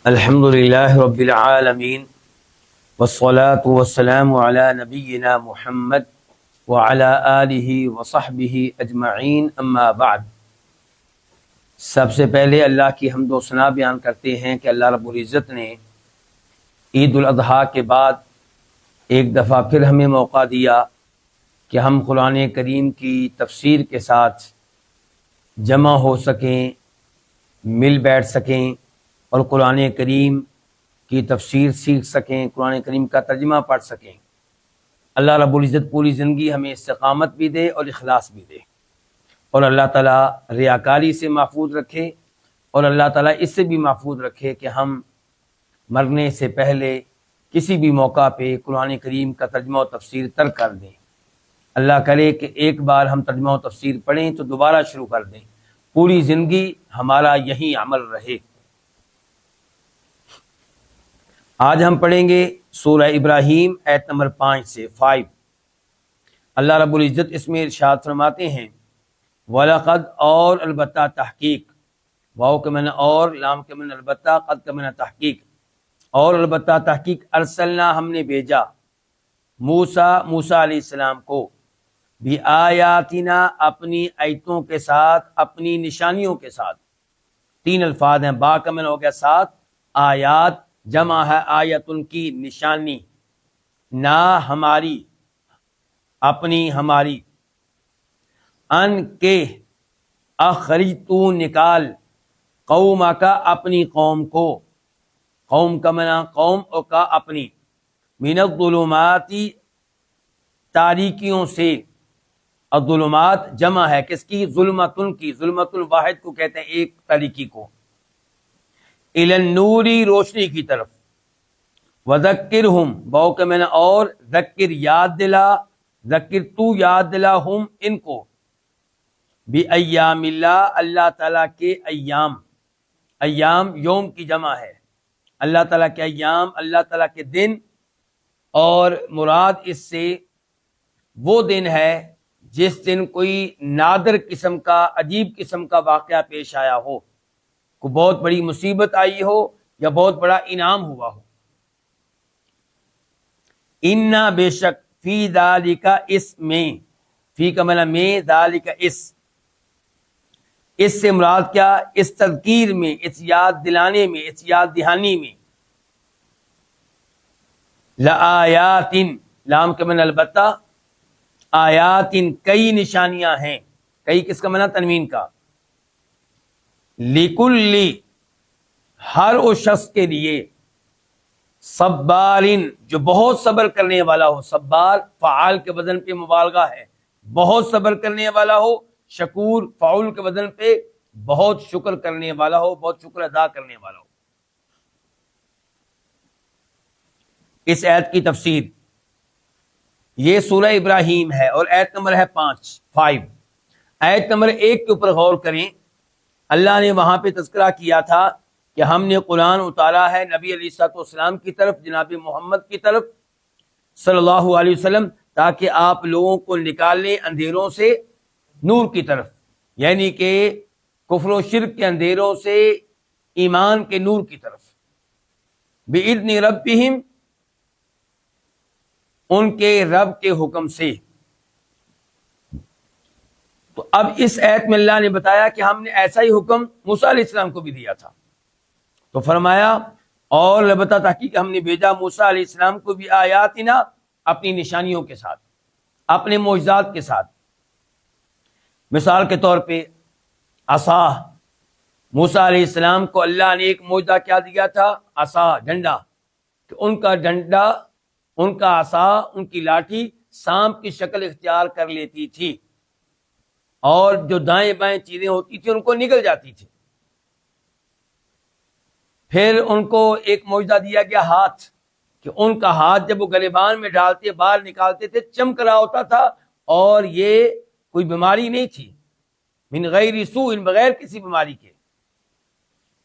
الحمد للہ رب العالمین والصلاة والسلام علی نبینا محمد وعلی آلہ وصحبہ اجمعین، اما بعد۔ سب سے پہلے اللہ کی حمد و ثنا بیان کرتے ہیں کہ اللہ رب العزت نے عید الاضحیٰ کے بعد ایک دفعہ پھر ہمیں موقع دیا کہ ہم قرآن کریم کی تفسیر کے ساتھ جمع ہو سکیں، مل بیٹھ سکیں اور قرآن کریم کی تفسیر سیکھ سکیں، قرآن کریم کا ترجمہ پڑھ سکیں۔ اللہ رب العزت پوری زندگی ہمیں استقامت بھی دے اور اخلاص بھی دے، اور اللہ تعالیٰ ریاکاری سے محفوظ رکھے، اور اللہ تعالیٰ اس سے بھی محفوظ رکھے کہ ہم مرنے سے پہلے کسی بھی موقع پہ قرآن کریم کا ترجمہ و تفسیر ترک کر دیں۔ اللہ کرے کہ ایک بار ہم ترجمہ و تفسیر پڑھیں تو دوبارہ شروع کر دیں، پوری زندگی ہمارا یہی عمل رہے۔ آج ہم پڑھیں گے سورہ ابراہیم آیت نمبر 5 سے 5۔ اللہ رب العزت اس میں ارشاد فرماتے ہیں، وَلَقَدْ اور البتہ تحقیق، واو کے معنی اور، لام کے معنی البتہ، قد کے معنی تحقیق، اور البتہ تحقیق ارسلنا ہم نے بھیجا موسیٰ علیہ السلام کو بِآیاتنا اپنی آیتوں کے ساتھ، اپنی نشانیوں کے ساتھ۔ تین الفاظ ہیں، با کا معنی ہو گیا ساتھ، آیات جمع ہے آیتن کی نشانی، نا ہماری، اپنی ہماری، ان کے اخرج تو نکال، قوم کا اپنی قوم کو، قوم کا معنی قوم اور کا اپنی، من الظلماتی تاریکیوں سے، الظلمات جمع ہے کس کی؟ ظلمتن کی، ظلمت الواحد کو کہتے ہیں ایک تاریکی کو، الی النوری روشنی کی طرف، وذکرہم باؤ کے معنی اور، ذکر یاد دلا، ذکر تو یاد دلا ہم ان کو، بایام اللہ اللہ تعالیٰ کے ایام، ایام یوم کی جمع ہے، اللہ تعالیٰ کے ایام اللہ تعالیٰ کے دن، اور مراد اس سے وہ دن ہے جس دن کوئی نادر قسم کا، عجیب قسم کا واقعہ پیش آیا ہو، کوئی بہت بڑی مصیبت آئی ہو یا بہت بڑا انعام ہوا ہو۔ انا بے شک، فی ذالک اس میں، فی کا معنی میں، ذالک اس سے مراد کیا؟ اس تذکیر میں، اس یاد دلانے میں، اس یاد دہانی میں، لآیات، لام کے معنی البتہ، آیات کئی نشانیاں ہیں، کئی کس کا معنی؟ تنوین کا، لکل ہر اس شخص کے لیے، صبارن جو بہت صبر کرنے والا ہو، صبار فعال کے وزن پہ مبالغہ ہے، بہت صبر کرنے والا ہو، شکور فعول کے وزن پہ بہت شکر کرنے والا ہو، بہت شکر ادا کرنے والا ہو۔ اس آیت کی تفسیر، یہ سورہ ابراہیم ہے اور آیت نمبر ہے 5۔ آیت نمبر 1 کے اوپر غور کریں۔ اللہ نے وہاں پہ تذکرہ کیا تھا کہ ہم نے قرآن اتارا ہے نبی علیہ الصلوۃ والسلام کی طرف، جناب محمد کی طرف صلی اللہ علیہ وسلم، تاکہ آپ لوگوں کو نکال لیں اندھیروں سے نور کی طرف، یعنی کہ کفر و شرک کے اندھیروں سے ایمان کے نور کی طرف، بِإِذْنِ رَبِّهِمْ ان کے رب کے حکم سے۔ تو اب اس آیت میں اللہ نے بتایا کہ ہم نے ایسا ہی حکم موسیٰ علیہ السلام کو بھی دیا تھا، تو فرمایا اور البتہ تحقیق ہم نے بھیجا موسیٰ علیہ السلام کو بھی آیاتنا اپنی نشانیوں کے ساتھ، اپنے معجزات کے ساتھ۔ مثال کے طور پہ عصا، موسیٰ علیہ السلام کو اللہ نے ایک معجزہ کیا دیا تھا؟ عصا، ڈنڈا، کہ ان کا ڈنڈا، ان کا عصا، ان کی لاٹھی سانپ کی شکل اختیار کر لیتی تھی، اور جو دائیں بائیں چیزیں ہوتی تھی ان کو نگل جاتی تھی۔ پھر ان کو ایک معجزہ دیا گیا ہاتھ، کہ ان کا ہاتھ جب وہ گریبان میں ڈالتے، باہر نکالتے تھے، چمک رہا ہوتا تھا، اور یہ کوئی بیماری نہیں تھی، من غیر سوء، بغیر کسی بیماری کے۔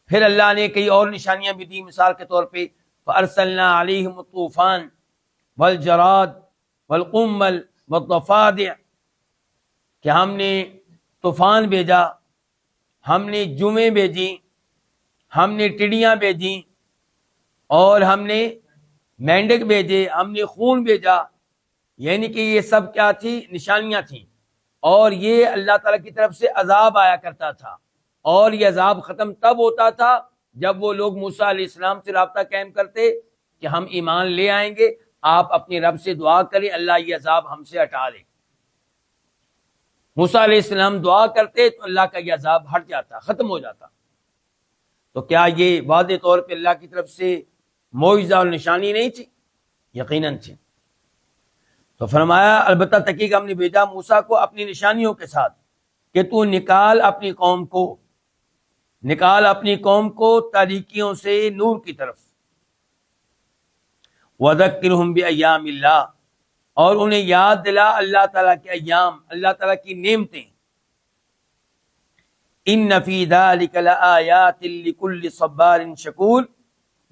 پھر اللہ نے کئی اور نشانیاں بھی دی، مثال کے طور پہ فَأَرْسَلْنَا عَلَيْهِمُ الطُّوفَانَ وَالْجَرَادَ وَالْقُمَّلَ وَالضَّفَادِعَ، کہ ہم نے طوفان بھیجا، ہم نے جمیں بھیجی، ہم نے ٹڈیاں بھیجیں، اور ہم نے مینڈک بھیجے، ہم نے خون بھیجا، یعنی کہ یہ سب کیا تھی؟ نشانیاں تھیں، اور یہ اللہ تعالیٰ کی طرف سے عذاب آیا کرتا تھا، اور یہ عذاب ختم تب ہوتا تھا جب وہ لوگ موسیٰ علیہ السلام سے رابطہ قائم کرتے کہ ہم ایمان لے آئیں گے، آپ اپنے رب سے دعا کریں اللہ یہ عذاب ہم سے ہٹا لے۔ موسیٰ علیہ السلام دعا کرتے تو اللہ کا یہ عذاب ہٹ جاتا، ختم ہو جاتا۔ تو کیا یہ واضح طور پہ اللہ کی طرف سے معجزہ اور نشانی نہیں تھی؟ یقیناً تھی۔ تو فرمایا البتہ تحقیق ہم نے بھیجا موسیٰ کو اپنی نشانیوں کے ساتھ کہ تو نکال اپنی قوم کو تاریکیوں سے نور کی طرف، وَذَكِّرْهُمْ بِأَيَّامِ اللَّهِ، اور انہیں یاد دلا اللہ تعالیٰ کے ایام، اللہ تعالیٰ کی نعمتیں۔ إِنَّ فِي ذَلِكَ لَآيَاتٍ لِكُلِّ صَبَّارٍ شَكُورٍ،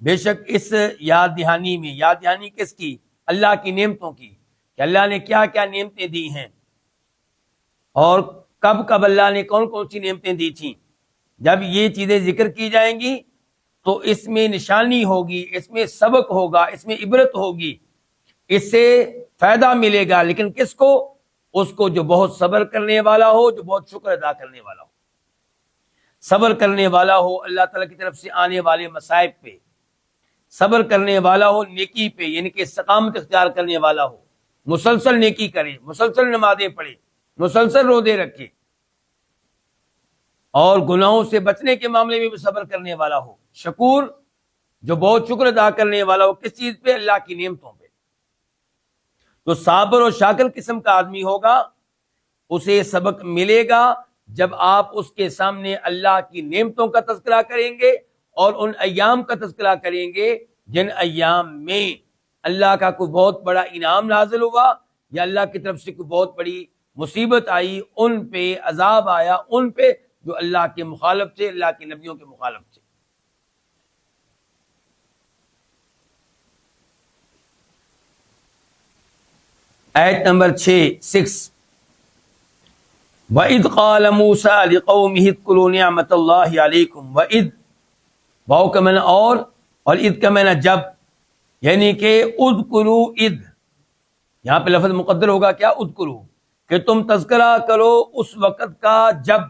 بے شک اس یاد دہانی میں، یاد دہانی کس کی؟ اللہ کی نعمتوں کی، کہ اللہ نے کیا کیا نعمتیں دی ہیں، اور کب کب اللہ نے کون کون سی نعمتیں دی تھیں۔ جب یہ چیزیں ذکر کی جائیں گی تو اس میں نشانی ہوگی، اس میں سبق ہوگا، اس میں عبرت ہوگی، اس سے فائدہ ملے گا، لیکن کس کو؟ اس کو جو بہت صبر کرنے والا ہو، جو بہت شکر ادا کرنے والا ہو، صبر کرنے والا ہو اللہ تعالیٰ کی طرف سے آنے والے مصائب پہ، صبر کرنے والا ہو نیکی پہ، یعنی کہ استقامت اختیار کرنے والا ہو، مسلسل نیکی کرے، مسلسل نمازیں پڑھے، مسلسل روزے رکھے، اور گناہوں سے بچنے کے معاملے میں بھی صبر کرنے والا ہو، شکور جو بہت شکر ادا کرنے والا ہو، کس چیز پہ؟ اللہ کی نعمتوں پہ۔ تو صابر اور شاکر قسم کا آدمی ہوگا، اسے سبق ملے گا جب آپ اس کے سامنے اللہ کی نعمتوں کا تذکرہ کریں گے اور ان ایام کا تذکرہ کریں گے جن ایام میں اللہ کا کوئی بہت بڑا انعام نازل ہوا یا اللہ کی طرف سے کوئی بہت بڑی مصیبت آئی، ان پہ عذاب آیا، ان پہ جو اللہ کے مخالف تھے، اللہ کے نبیوں کے مخالف تھے۔ آیت نمبر 6 وَإِذْ قَالَ مُوسَىٰ لِقَوْمِهِ اذْكُرُوا نِعْمَةَ اللَّهِ عَلَيْكُمْ، وَإِذْ واو کا معنی اور اذ کا معنی جب، یعنی کہ اذکروا اذ، یہاں پہ لفظ مقدر ہوگا کیا؟ اذکروا، کہ تم تذکرہ کرو اس وقت کا جب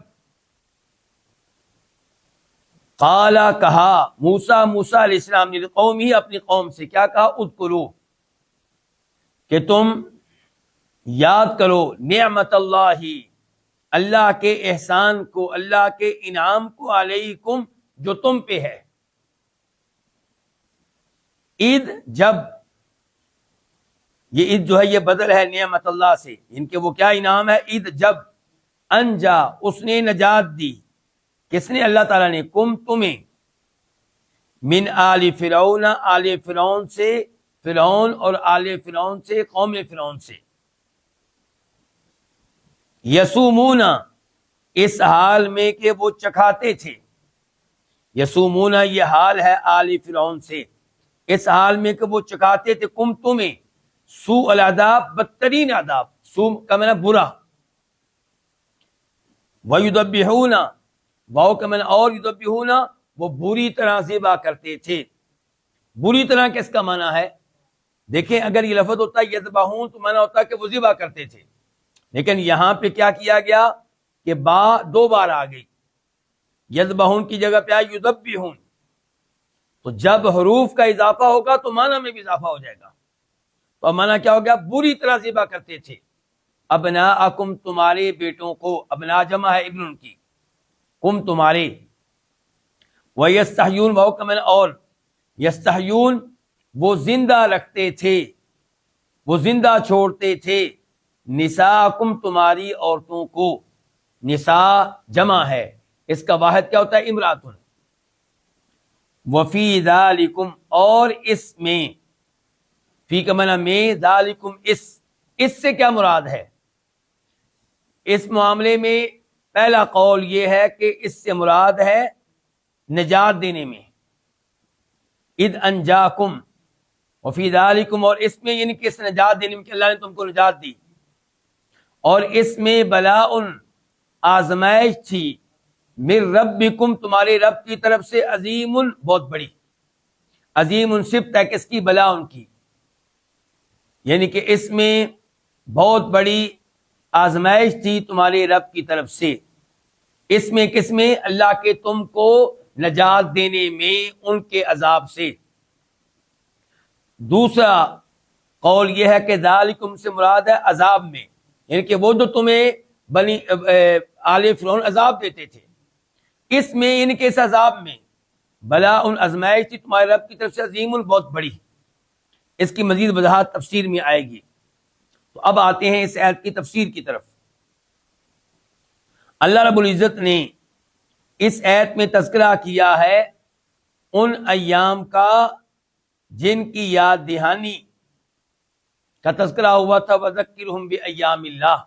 قال کہا موسیٰ علیہ السلام نے قوم ہی اپنی قوم سے کیا کہا؟ اذکروا، کہ تم یاد کرو نعمت اللہ کے احسان کو، اللہ کے انعام کو، علیکم جو تم پہ ہے۔ عید جب، یہ عید جو ہے یہ بدل ہے نعمت اللہ سے، ان کے وہ کیا انعام ہے؟ عید جب انجا اس نے نجات دی، کس نے؟ اللہ تعالیٰ نے، کم تمہیں، من آل فرعون آل فرعون سے، فرعون اور آل فرعون سے، قوم فرعون سے، یسومون اس حال میں کہ وہ چکھاتے تھے، یسومون یہ حال ہے آل فرعون سے، اس حال میں کہ وہ چکھاتے تھے کم تمہیں، سوء العذاب بدترین عذاب، سوء کا معنی برا، وَيُذَبِّحُونَ واو کا معنی اور، یذبحون وہ بری طرح ذبح کرتے تھے۔ بری طرح کس کا معنی ہے؟ دیکھیں اگر یہ لفظ ہوتا ہے یذبحون تو معنی ہوتا ہے کہ وہ ذبح کرتے تھے، لیکن یہاں پہ کیا کیا گیا کہ با دو بار آ گئی، یذبحون کی جگہ پہ آئی یذبحون، تو جب حروف کا اضافہ ہوگا تو معنی میں بھی اضافہ ہو جائے گا، تو معنی کیا ہو گیا؟ بری طرح ذبح کرتے تھے، ابناءکم تمہارے بیٹوں کو، ابنا جمع ہے ابن کی، کم تمہارے، وَيَسْتَحْيُونَ واو کا معنی اور، یستحیون وہ زندہ رکھتے تھے، وہ زندہ چھوڑتے تھے، نساءکم تمہاری عورتوں کو، نساء جمع ہے، اس کا واحد کیا ہوتا ہے؟ امراتن، وفی ذالکم اور اس میں، فی کا معنی میں، ذالکم اس سے کیا مراد ہے؟ اس معاملے میں پہلا قول یہ ہے کہ اس سے مراد ہے نجات دینے میں، اذ انجاکم وفی ذالکم، اور اس میں یعنی کہ اس نجات دینے میں کہ اللہ نے تم کو نجات دی، اور اس میں بلاء آزمائش تھی، من ربکم تمہارے رب کی طرف سے، عظیم بہت بڑی، عظیم صفت ہے کس کی؟ بلا ان کی، یعنی کہ اس میں بہت بڑی آزمائش تھی تمہارے رب کی طرف سے، اس میں کس میں؟ اللہ کے تم کو نجات دینے میں ان کے عذاب سے۔ دوسرا قول یہ ہے کہ ذالکم سے مراد ہے عذاب میں، یعنی کہ وہ جو تمہیں بنی آل فرعون عذاب دیتے تھے، اس میں یعنی کہ اس عذاب میں بلا ان آزمائش تھی تمہارے رب کی طرف سے عظیم بہت بڑی۔ اس کی مزید وضاحت تفسیر میں آئے گی۔ تو اب آتے ہیں اس آیت کی تفسیر کی طرف۔ اللہ رب العزت نے اس آیت میں تذکرہ کیا ہے ان ایام کا جن کی یاد دہانی کا تذکرہ ہوا تھا، وذکرہم بایام اللہ۔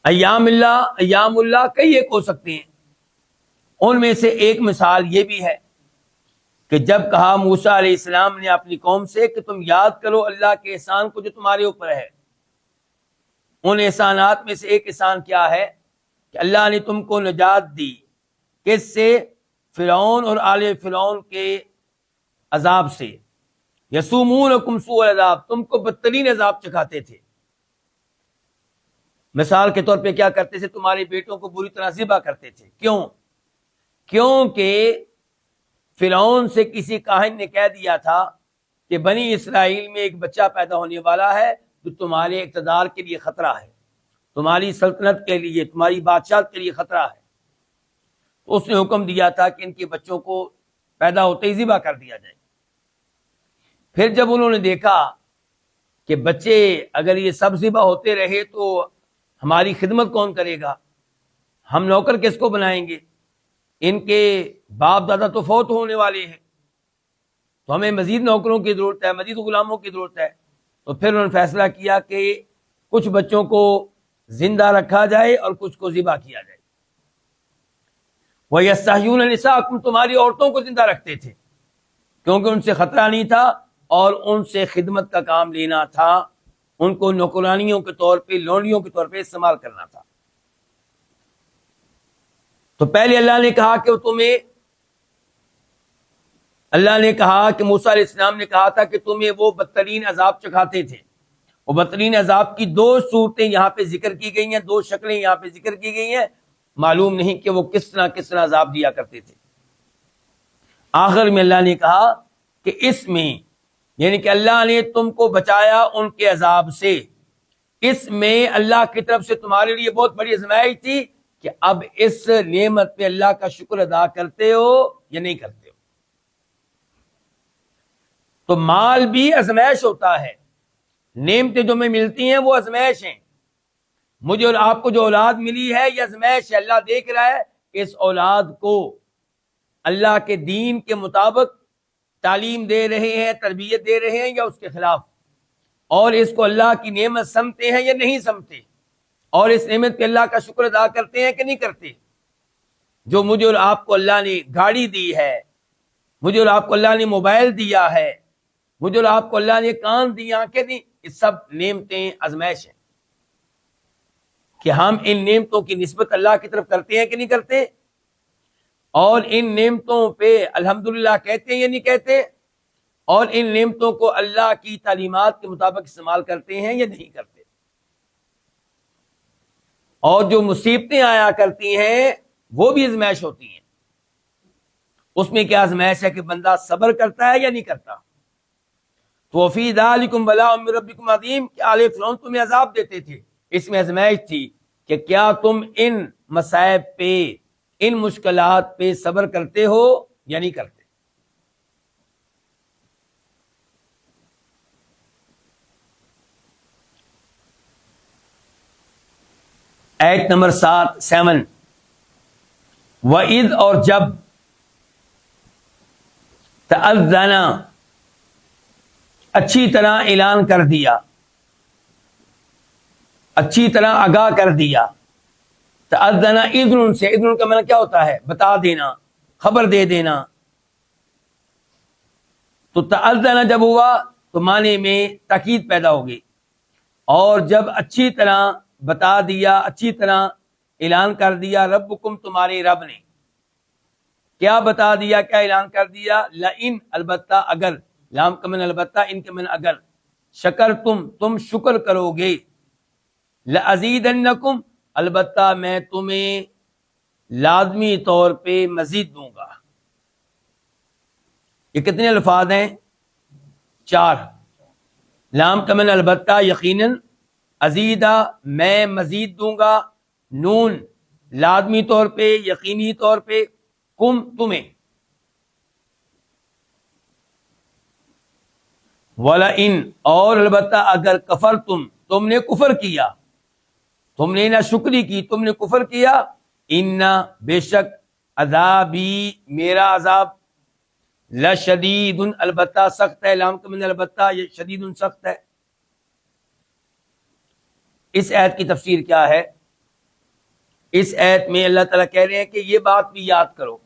ایام اللہ کئی ایک ہو سکتے ہیں، ان میں سے ایک مثال یہ بھی ہے کہ جب کہا موسیٰ علیہ السلام نے اپنی قوم سے کہ تم یاد کرو اللہ کے احسان کو جو تمہارے اوپر ہے، ان احسانات میں سے ایک احسان کیا ہے کہ اللہ نے تم کو نجات دی، کس سے؟ فرعون اور آل فرعون کے عذاب سے۔ یسومونکم سوء العذاب، تم کو بدترین عذاب چکھاتے تھے۔ مثال کے طور پہ کیا کرتے تھے؟ تمہارے بیٹوں کو بری طرح ذبح کرتے تھے۔ کیونکہ فرعون سے کسی کاہن نے کہہ دیا تھا کہ بنی اسرائیل میں ایک بچہ پیدا ہونے والا ہے جو تمہارے اقتدار کے لیے خطرہ ہے، تمہاری سلطنت کے لیے، تمہاری بادشاہت کے لیے خطرہ ہے۔ تو اس نے حکم دیا تھا کہ ان کے بچوں کو پیدا ہوتے ہی ذبح کر دیا جائے۔ پھر جب انہوں نے دیکھا کہ بچے اگر یہ سب ذبح ہوتے رہے تو ہماری خدمت کون کرے گا، ہم نوکر کس کو بنائیں گے، ان کے باپ دادا تو فوت ہونے والے ہیں، تو ہمیں مزید نوکروں کی ضرورت ہے، مزید غلاموں کی ضرورت ہے۔ تو پھر انہوں نے فیصلہ کیا کہ کچھ بچوں کو زندہ رکھا جائے اور کچھ کو ذبح کیا جائے۔ وَيَسْتَحْيُونَ نِسَاءَكُمْ، تمہاری عورتوں کو زندہ رکھتے تھے کیونکہ ان سے خطرہ نہیں تھا اور ان سے خدمت کا کام لینا تھا، ان کو نوکرانیوں کے طور پہ، لونڈیوں کے طور پہ استعمال کرنا تھا۔ تو پہلے اللہ نے کہا کہ اللہ نے کہا کہ موسیٰ علیہ السلام نے کہا تھا کہ تمہیں وہ بدترین عذاب چکھاتے تھے۔ وہ بدترین عذاب کی دو صورتیں یہاں پہ ذکر کی گئی ہیں، دو شکلیں یہاں پہ ذکر کی گئی ہیں، معلوم نہیں کہ وہ کس طرح عذاب دیا کرتے تھے۔ آخر میں اللہ نے کہا کہ اس میں یعنی کہ اللہ نے تم کو بچایا ان کے عذاب سے، اس میں اللہ کی طرف سے تمہارے لیے بہت بڑی آزمائش تھی کہ اب اس نعمت پہ اللہ کا شکر ادا کرتے ہو یا نہیں کرتے ہو۔ تو مال بھی آزمائش ہوتا ہے، نعمتیں جو ہمیں ملتی ہیں وہ آزمائش ہیں۔ مجھے اور آپ کو جو اولاد ملی ہے یہ آزمائش ہے۔ اللہ دیکھ رہا ہے کہ اس اولاد کو اللہ کے دین کے مطابق تعلیم دے رہے ہیں، تربیت دے رہے ہیں یا اس کے خلاف، اور اس کو اللہ کی نعمت سمجھتے ہیں یا نہیں سمجھتے، اور اس نعمت پہ اللہ کا شکر ادا کرتے ہیں کہ نہیں کرتے۔ جو مجھے اور آپ کو اللہ نے گاڑی دی ہے، مجھے اور آپ کو اللہ نے موبائل دیا ہے، مجھے اور آپ کو اللہ نے کان دی، آنکھیں دی، یہ سب نعمتیں آزمائش ہیں کہ ہم ان نعمتوں کی نسبت اللہ کی طرف کرتے ہیں کہ نہیں کرتے، اور ان نعمتوں پہ الحمدللہ کہتے ہیں یا نہیں کہتے، اور ان نعمتوں کو اللہ کی تعلیمات کے مطابق استعمال کرتے ہیں یا نہیں کرتے۔ اور جو مصیبتیں آیا کرتی ہیں وہ بھی آزمائش ہوتی ہیں، اس میں کیا آزمائش ہے کہ بندہ صبر کرتا ہے یا نہیں کرتا۔ تو فی ذالکم بلاء من ربکم عظیم، کہ آل فرعون تمہیں عذاب دیتے تھے، اس میں آزمائش تھی کہ کیا تم ان مصائب پہ، ان مشکلات پہ صبر کرتے ہو یا نہیں کرتے۔ ایت نمبر 7 وَإِذْ، اور جب، تأذن، اچھی طرح اعلان کر دیا، اچھی طرح آگاہ کر دیا۔ تأذن اذن سے، اذن کا معنی کیا ہوتا ہے؟ بتا دینا، خبر دے دینا۔ تو تأذن جب ہوا تو معنی میں تاکید پیدا ہوگی، اور جب اچھی طرح بتا دیا، اچھی طرح اعلان کر دیا، ربکم، تمہارے رب نے، کیا بتا دیا، کیا اعلان کر دیا؟ لئن البتہ اگر، لام کا معنی البتہ، ان کا معنی اگر، شکر تم شکر کرو گے، لازیدنکم البتہ میں تمہیں لازمی طور پہ مزید دوں گا۔ یہ کتنے الفاظ ہیں؟ 4۔ لام کا معنی البتہ یقیناً، ازیدہ میں مزید دوں گا، نون لازمی طور پہ، یقینی طور پہ، کم تمہیں، وَلَئِن اور البتہ اگر کفر تم نے کفر کیا، تم نے نہ شکری کی، تم نے کفر کیا، ان بے شک عذابی میرا عذاب، لشدید البتہ سخت ہے، لام کا معنی البتہ یہ شدید سخت ہے۔ اس آیت کی تفسیر کیا ہے؟ اس آیت میں اللہ تعالیٰ کہہ رہے ہیں کہ یہ بات بھی یاد کرو،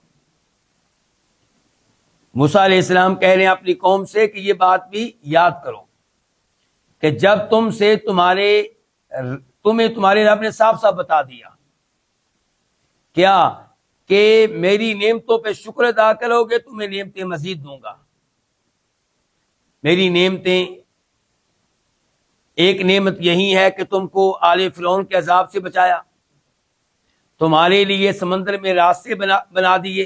موسیٰ علیہ السلام کہہ رہے ہیں اپنی قوم سے کہ یہ بات بھی یاد کرو کہ جب تمہیں تمہارے رب نے صاف صاف بتا دیا کیا کہ میری نعمتوں پہ شکر ادا کرو گے تمہیں نعمتیں مزید دوں گا۔ میری نعمتیں، ایک نعمت یہی ہے کہ تم کو آل فرعون کے عذاب سے بچایا، تمہارے لیے سمندر میں راستے بنا دیے،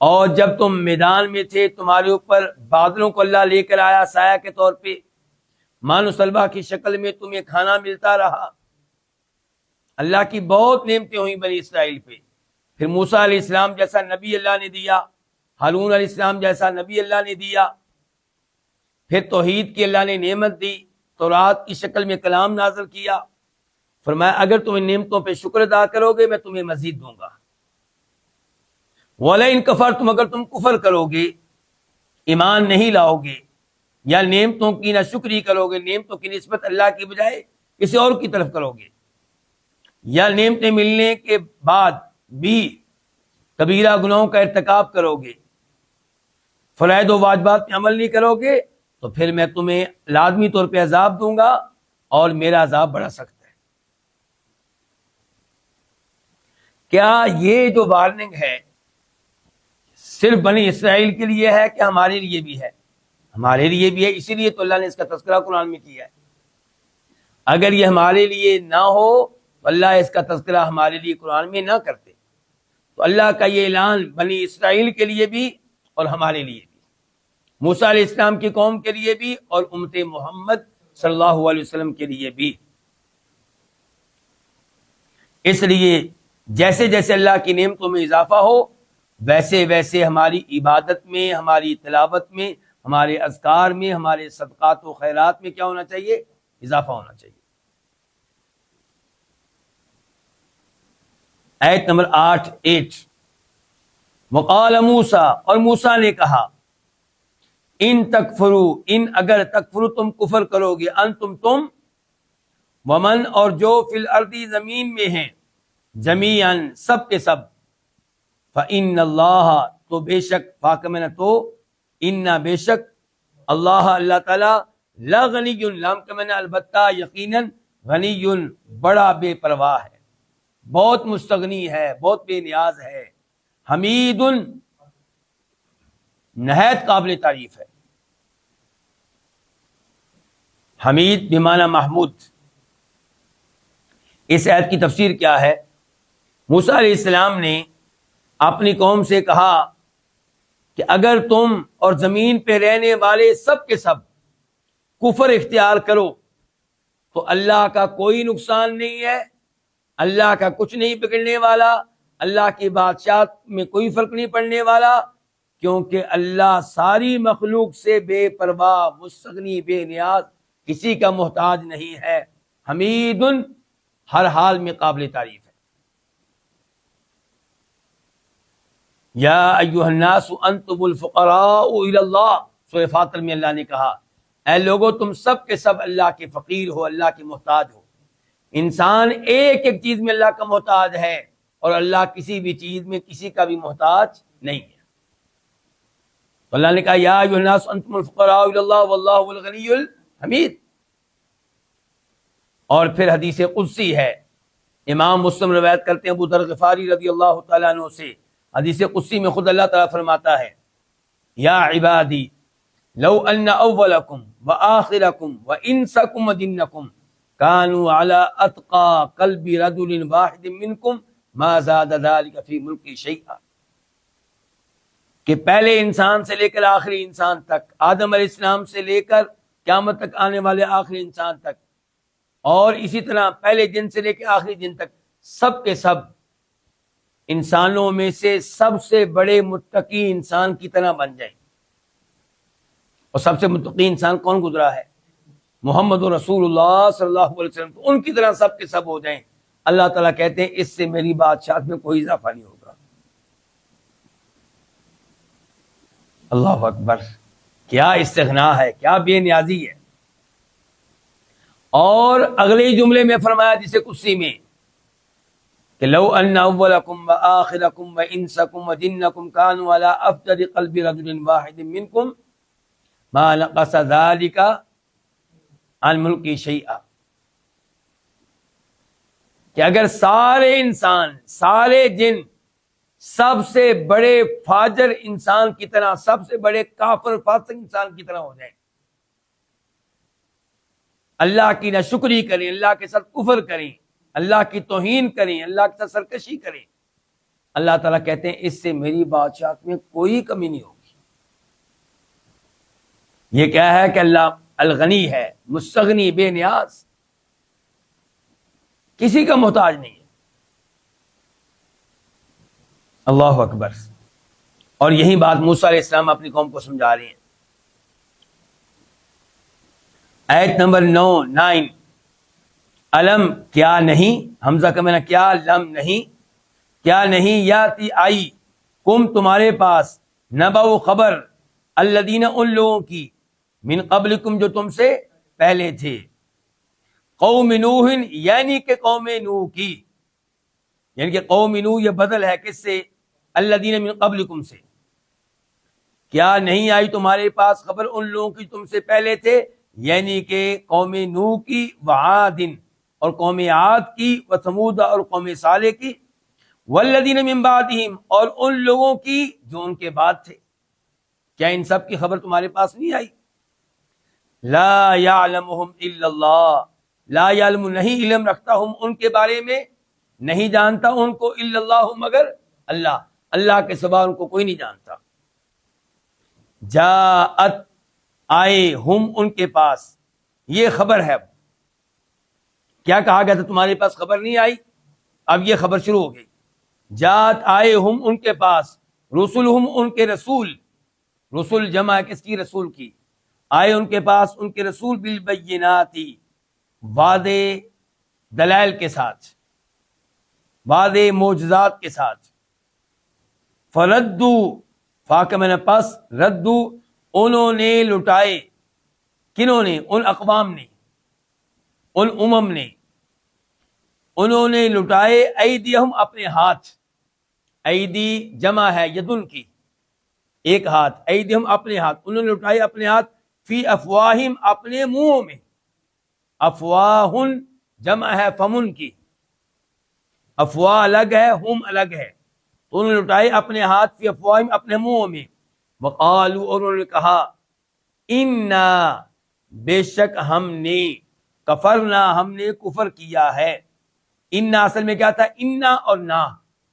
اور جب تم میدان میں تھے تمہارے اوپر بادلوں کو اللہ لے کر آیا سایہ کے طور پہ، مان و سلوہ کی شکل میں تمہیں کھانا ملتا رہا۔ اللہ کی بہت نعمتیں ہوئیں بنی اسرائیل پہ۔ پھر موسیٰ علیہ السلام جیسا نبی اللہ نے دیا، ہارون علیہ السلام جیسا نبی اللہ نے دیا، پھر توحید کی اللہ نے نعمت دی، تورات کی شکل میں کلام نازل کیا، فرمایا اگر تم ان نعمتوں پہ شکر ادا کرو گے میں تمہیں مزید دوں گا۔ وَلَئِن كَفَرْتُمْ اگر تم کفر کرو گے، ایمان نہیں لاؤ گے، یا نعمتوں کی نہ شکری کرو گے، نعمتوں کی نسبت اللہ کی بجائے کسی اور کی طرف کرو گے، یا نعمتیں ملنے کے بعد بھی کبیرہ گناہوں کا ارتکاب کرو گے، فرائض و واجبات پہ عمل نہیں کرو گے، تو پھر میں تمہیں لازمی طور پہ عذاب دوں گا، اور میرا عذاب بڑا سخت ہے۔ کیا یہ جو وارننگ ہے صرف بنی اسرائیل کے لیے ہے کہ ہمارے لیے بھی ہے؟ ہمارے لیے بھی ہے، اسی لیے تو اللہ نے اس کا تذکرہ قرآن میں کیا ہے۔ اگر یہ ہمارے لیے نہ ہو تو اللہ اس کا تذکرہ ہمارے لیے قرآن میں نہ کرتے۔ تو اللہ کا یہ اعلان بنی اسرائیل کے لیے بھی اور ہمارے لیے بھی، موسیٰ علیہ السلام کی قوم کے لیے بھی اور امت محمد صلی اللہ علیہ وسلم کے لیے بھی۔ اس لیے جیسے جیسے اللہ کی نعمتوں میں اضافہ ہو، ویسے ویسے ہماری عبادت میں، ہماری تلاوت میں، ہمارے اذکار میں، ہمارے صدقات و خیرات میں کیا ہونا چاہیے؟ اضافہ ہونا چاہیے۔ آیت نمبر 8 وقال موسیٰ اور موسیٰ نے کہا، ان تکفرو ان اگر تکفرو تم کفر کرو گے، انتم تم، ومن اور جو فی الارض زمین میں ہیں، جمیعاً سب کے سب، فإن اللہ تو بے شک، فاکمنا تو، ان بے شک، اللہ تعالی، لا غنی، لام کا معنی البتہ یقیناً، غنی بڑا بے پرواہ ہے، بہت مستغنی ہے، بہت بے نیاز ہے، حمید نہایت قابل تعریف ہے۔ حمید بمعنی محمود۔ اس آیت کی تفسیر کیا ہے؟ موسیٰ علیہ السلام نے اپنی قوم سے کہا کہ اگر تم اور زمین پہ رہنے والے سب کے سب کفر اختیار کرو تو اللہ کا کوئی نقصان نہیں ہے، اللہ کا کچھ نہیں بگڑنے والا، اللہ کی بادشاہت میں کوئی فرق نہیں پڑنے والا، کیونکہ اللہ ساری مخلوق سے بے پرواہ، مستغنی، بے نیاز، کسی کا محتاج نہیں ہے، حمید ہر حال میں قابل تعریف ہے۔ یا ایھا الناس انتم الفقراء الی اللہ، سورہ فاطر میں اللہ نے کہا اے لوگو تم سب کے سب اللہ کے فقیر ہو، اللہ کے محتاج ہو۔ انسان ایک ایک چیز میں اللہ کا محتاج ہے، اور اللہ کسی بھی چیز میں کسی کا بھی محتاج نہیں ہے۔ تو اللہ نے کہا یا ایھا الناس انتم الفقراء الی اللہ واللہ هو الغنی الحمید۔ اور پھر حدیث قدسی ہے امام مسلم روایت کرتے ہیں ابو ذر غفاری رضی اللہ تعالیٰ عنہ سے، حدیث قدسی میں خود اللہ تعالیٰ فرماتا ہے یا عبادی لو ان اولکم وآخرکم وانسکم وجنکم كانوا على اتقى قلب رجل واحد منكم ما زاد ذلك في ملکی شیئا، کہ پہلے انسان سے لے کر آخری انسان تک، آدم علیہ السلام سے لے کر قیامت تک آنے والے آخری انسان تک، اور اسی طرح پہلے دن سے لے کے آخری دن تک، سب کے سب انسانوں میں سے سب سے بڑے متقی انسان کی طرح بن جائیں۔ اور سب سے متقی انسان کون گزرا ہے؟ محمد رسول اللہ صلی اللہ علیہ وسلم، تو ان کی طرح سب کے سب ہو جائیں۔ اللہ تعالیٰ کہتے ہیں اس سے میری بادشاہت میں کوئی اضافہ نہیں ہوگا۔ اللہ اکبر، کیا استغنا ہے، کیا بے نیازی ہے۔ اور اگلے جملے میں فرمایا جسے قدسی میں کہ لو ان اولکم وآخرکم وانسکم وجنکم كانوا على افجر قلب رجل واحد منکم ما نقص ذلك عن ملکی شیئا، کہ اگر سارے انسان، سارے جن سب سے بڑے فاجر انسان کی طرح، سب سے بڑے کافر فاسق انسان کی طرح ہو جائیں، اللہ کی ناشکری کریں، اللہ کے ساتھ کفر کریں، اللہ کی توہین کریں، اللہ کے ساتھ سرکشی کریں، اللہ تعالیٰ کہتے ہیں اس سے میری بادشاہت میں کوئی کمی نہیں ہوگی۔ یہ کیا ہے کہ اللہ الغنی ہے، مستغنی، بے نیاز، کسی کا محتاج نہیں ہے۔ اللہ اکبر۔ اور یہی بات موسیٰ علیہ السلام اپنی قوم کو سمجھا رہے ہیں۔ آیت نمبر 9 علم، کیا نہیں، حمزہ کا معنی کیا، لم نہیں، کیا نہیں، یاتی آئی، کم تمہارے پاس، نبأ خبر، الذین ان لوگوں کی، من قبلکم جو تم سے پہلے تھے، قوم نوح یعنی کہ قوم نوح کی، یعنی کہ قوم نوح یہ بدل ہے کس سے؟ الذین من قبلکم سے۔ کیا نہیں آئی تمہارے پاس خبر ان لوگوں کی تم سے پہلے تھے، یعنی کہ قوم نوح کی، وعاد اور قوم عاد کی، وثمود اور قوم صالح کی، والذین من بعدہم اور ان لوگوں کی جو ان کے بعد تھے۔ کیا ان سب کی خبر تمہارے پاس نہیں آئی؟ لا یعلمہم الا اللہ، لا یعلم نہیں علم رکھتا ہم ان کے بارے میں، نہیں جانتا ان کو، الا اللہ مگر اللہ، اللہ کے سوا ان کو کوئی نہیں جانتا۔ جاءت آئے ہم ان کے پاس، یہ خبر ہے۔ کیا کہا گیا تھا تمہارے پاس خبر نہیں آئی؟ اب یہ خبر شروع ہو گئی۔ جاءت آئے ہم ان کے پاس، رسولہم ان کے رسول، رسول جمع ہے کس کی؟ رسول کی۔ آئے ان کے پاس ان کے رسول، بالبیناتی واضح دلائل کے ساتھ، واضح معجزات کے ساتھ۔ فردو، فاقہ میں نے پس، ردو انہوں نے لٹائے، کنہوں نے؟ ان اقوام نے، ان امم نے، انہوں نے لٹائے، ایدیہم اپنے ہاتھ، ایدی جمع ہے یدن کی، ایک ہاتھ، ایدیہم اپنے ہاتھ، انہوں نے لٹائے اپنے ہاتھ، فی افواہم اپنے منہوں میں، افواہن جمع ہے فمن کی، افواہ الگ ہے، ہم الگ ہے، تو انہوں نے لٹائے اپنے ہاتھ، فی افواہم اپنے منہوں میں، وقالو اور انہوں نے کہا، انا بے شک ہم نے، کفرنا ہم نے کفر کیا ہے۔ انا اصل میں کیا تھا؟ انا اور نا،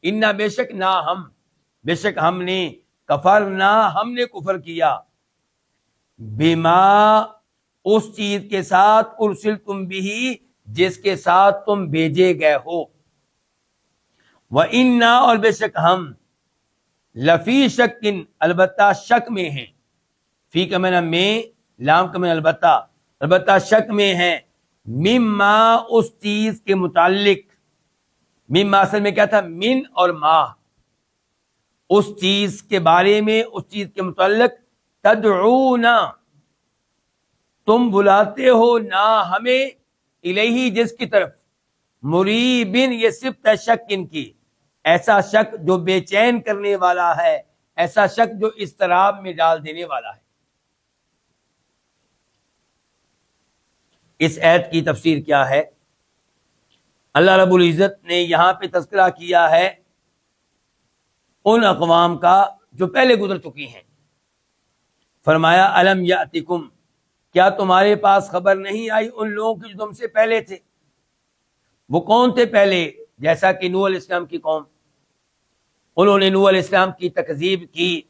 انا بے شک، نا ہم، بے شک ہم نے، کفرنا ہم نے کفر کیا، بما اس چیز کے ساتھ، ارسلتم بھی جس کے ساتھ تم بھیجے گئے ہو، وَإِنَّا اور بے شک ہم، لفی شکن البتہ شک میں ہیں، فی کا معنی میں، لام کا معنی البتہ، البتہ شک میں ہیں، مما اس چیز کے متعلق، مما اصل میں کیا تھا؟ من اور ما، اس چیز کے بارے میں، اس چیز کے متعلق، تدعونا تم بلاتے ہو، نا ہمیں، الیہ جس کی طرف، مریبن یہ صفت ہے شک ان کی، ایسا شک جو بے چین کرنے والا ہے، ایسا شک جو اضطراب میں ڈال دینے والا ہے۔ اس آیت کی تفسیر کیا ہے؟ اللہ رب العزت نے یہاں پہ تذکرہ کیا ہے ان اقوام کا جو پہلے گزر چکی ہیں. فرمایا الم یاتکم، کیا تمہارے پاس خبر نہیں آئی ان لوگوں کی جو تم سے پہلے تھے. وہ کون تھے پہلے؟ جیسا کہ نوح علیہ السلام کی قوم، انہوں نے نوح علیہ السلام کی تکذیب کی.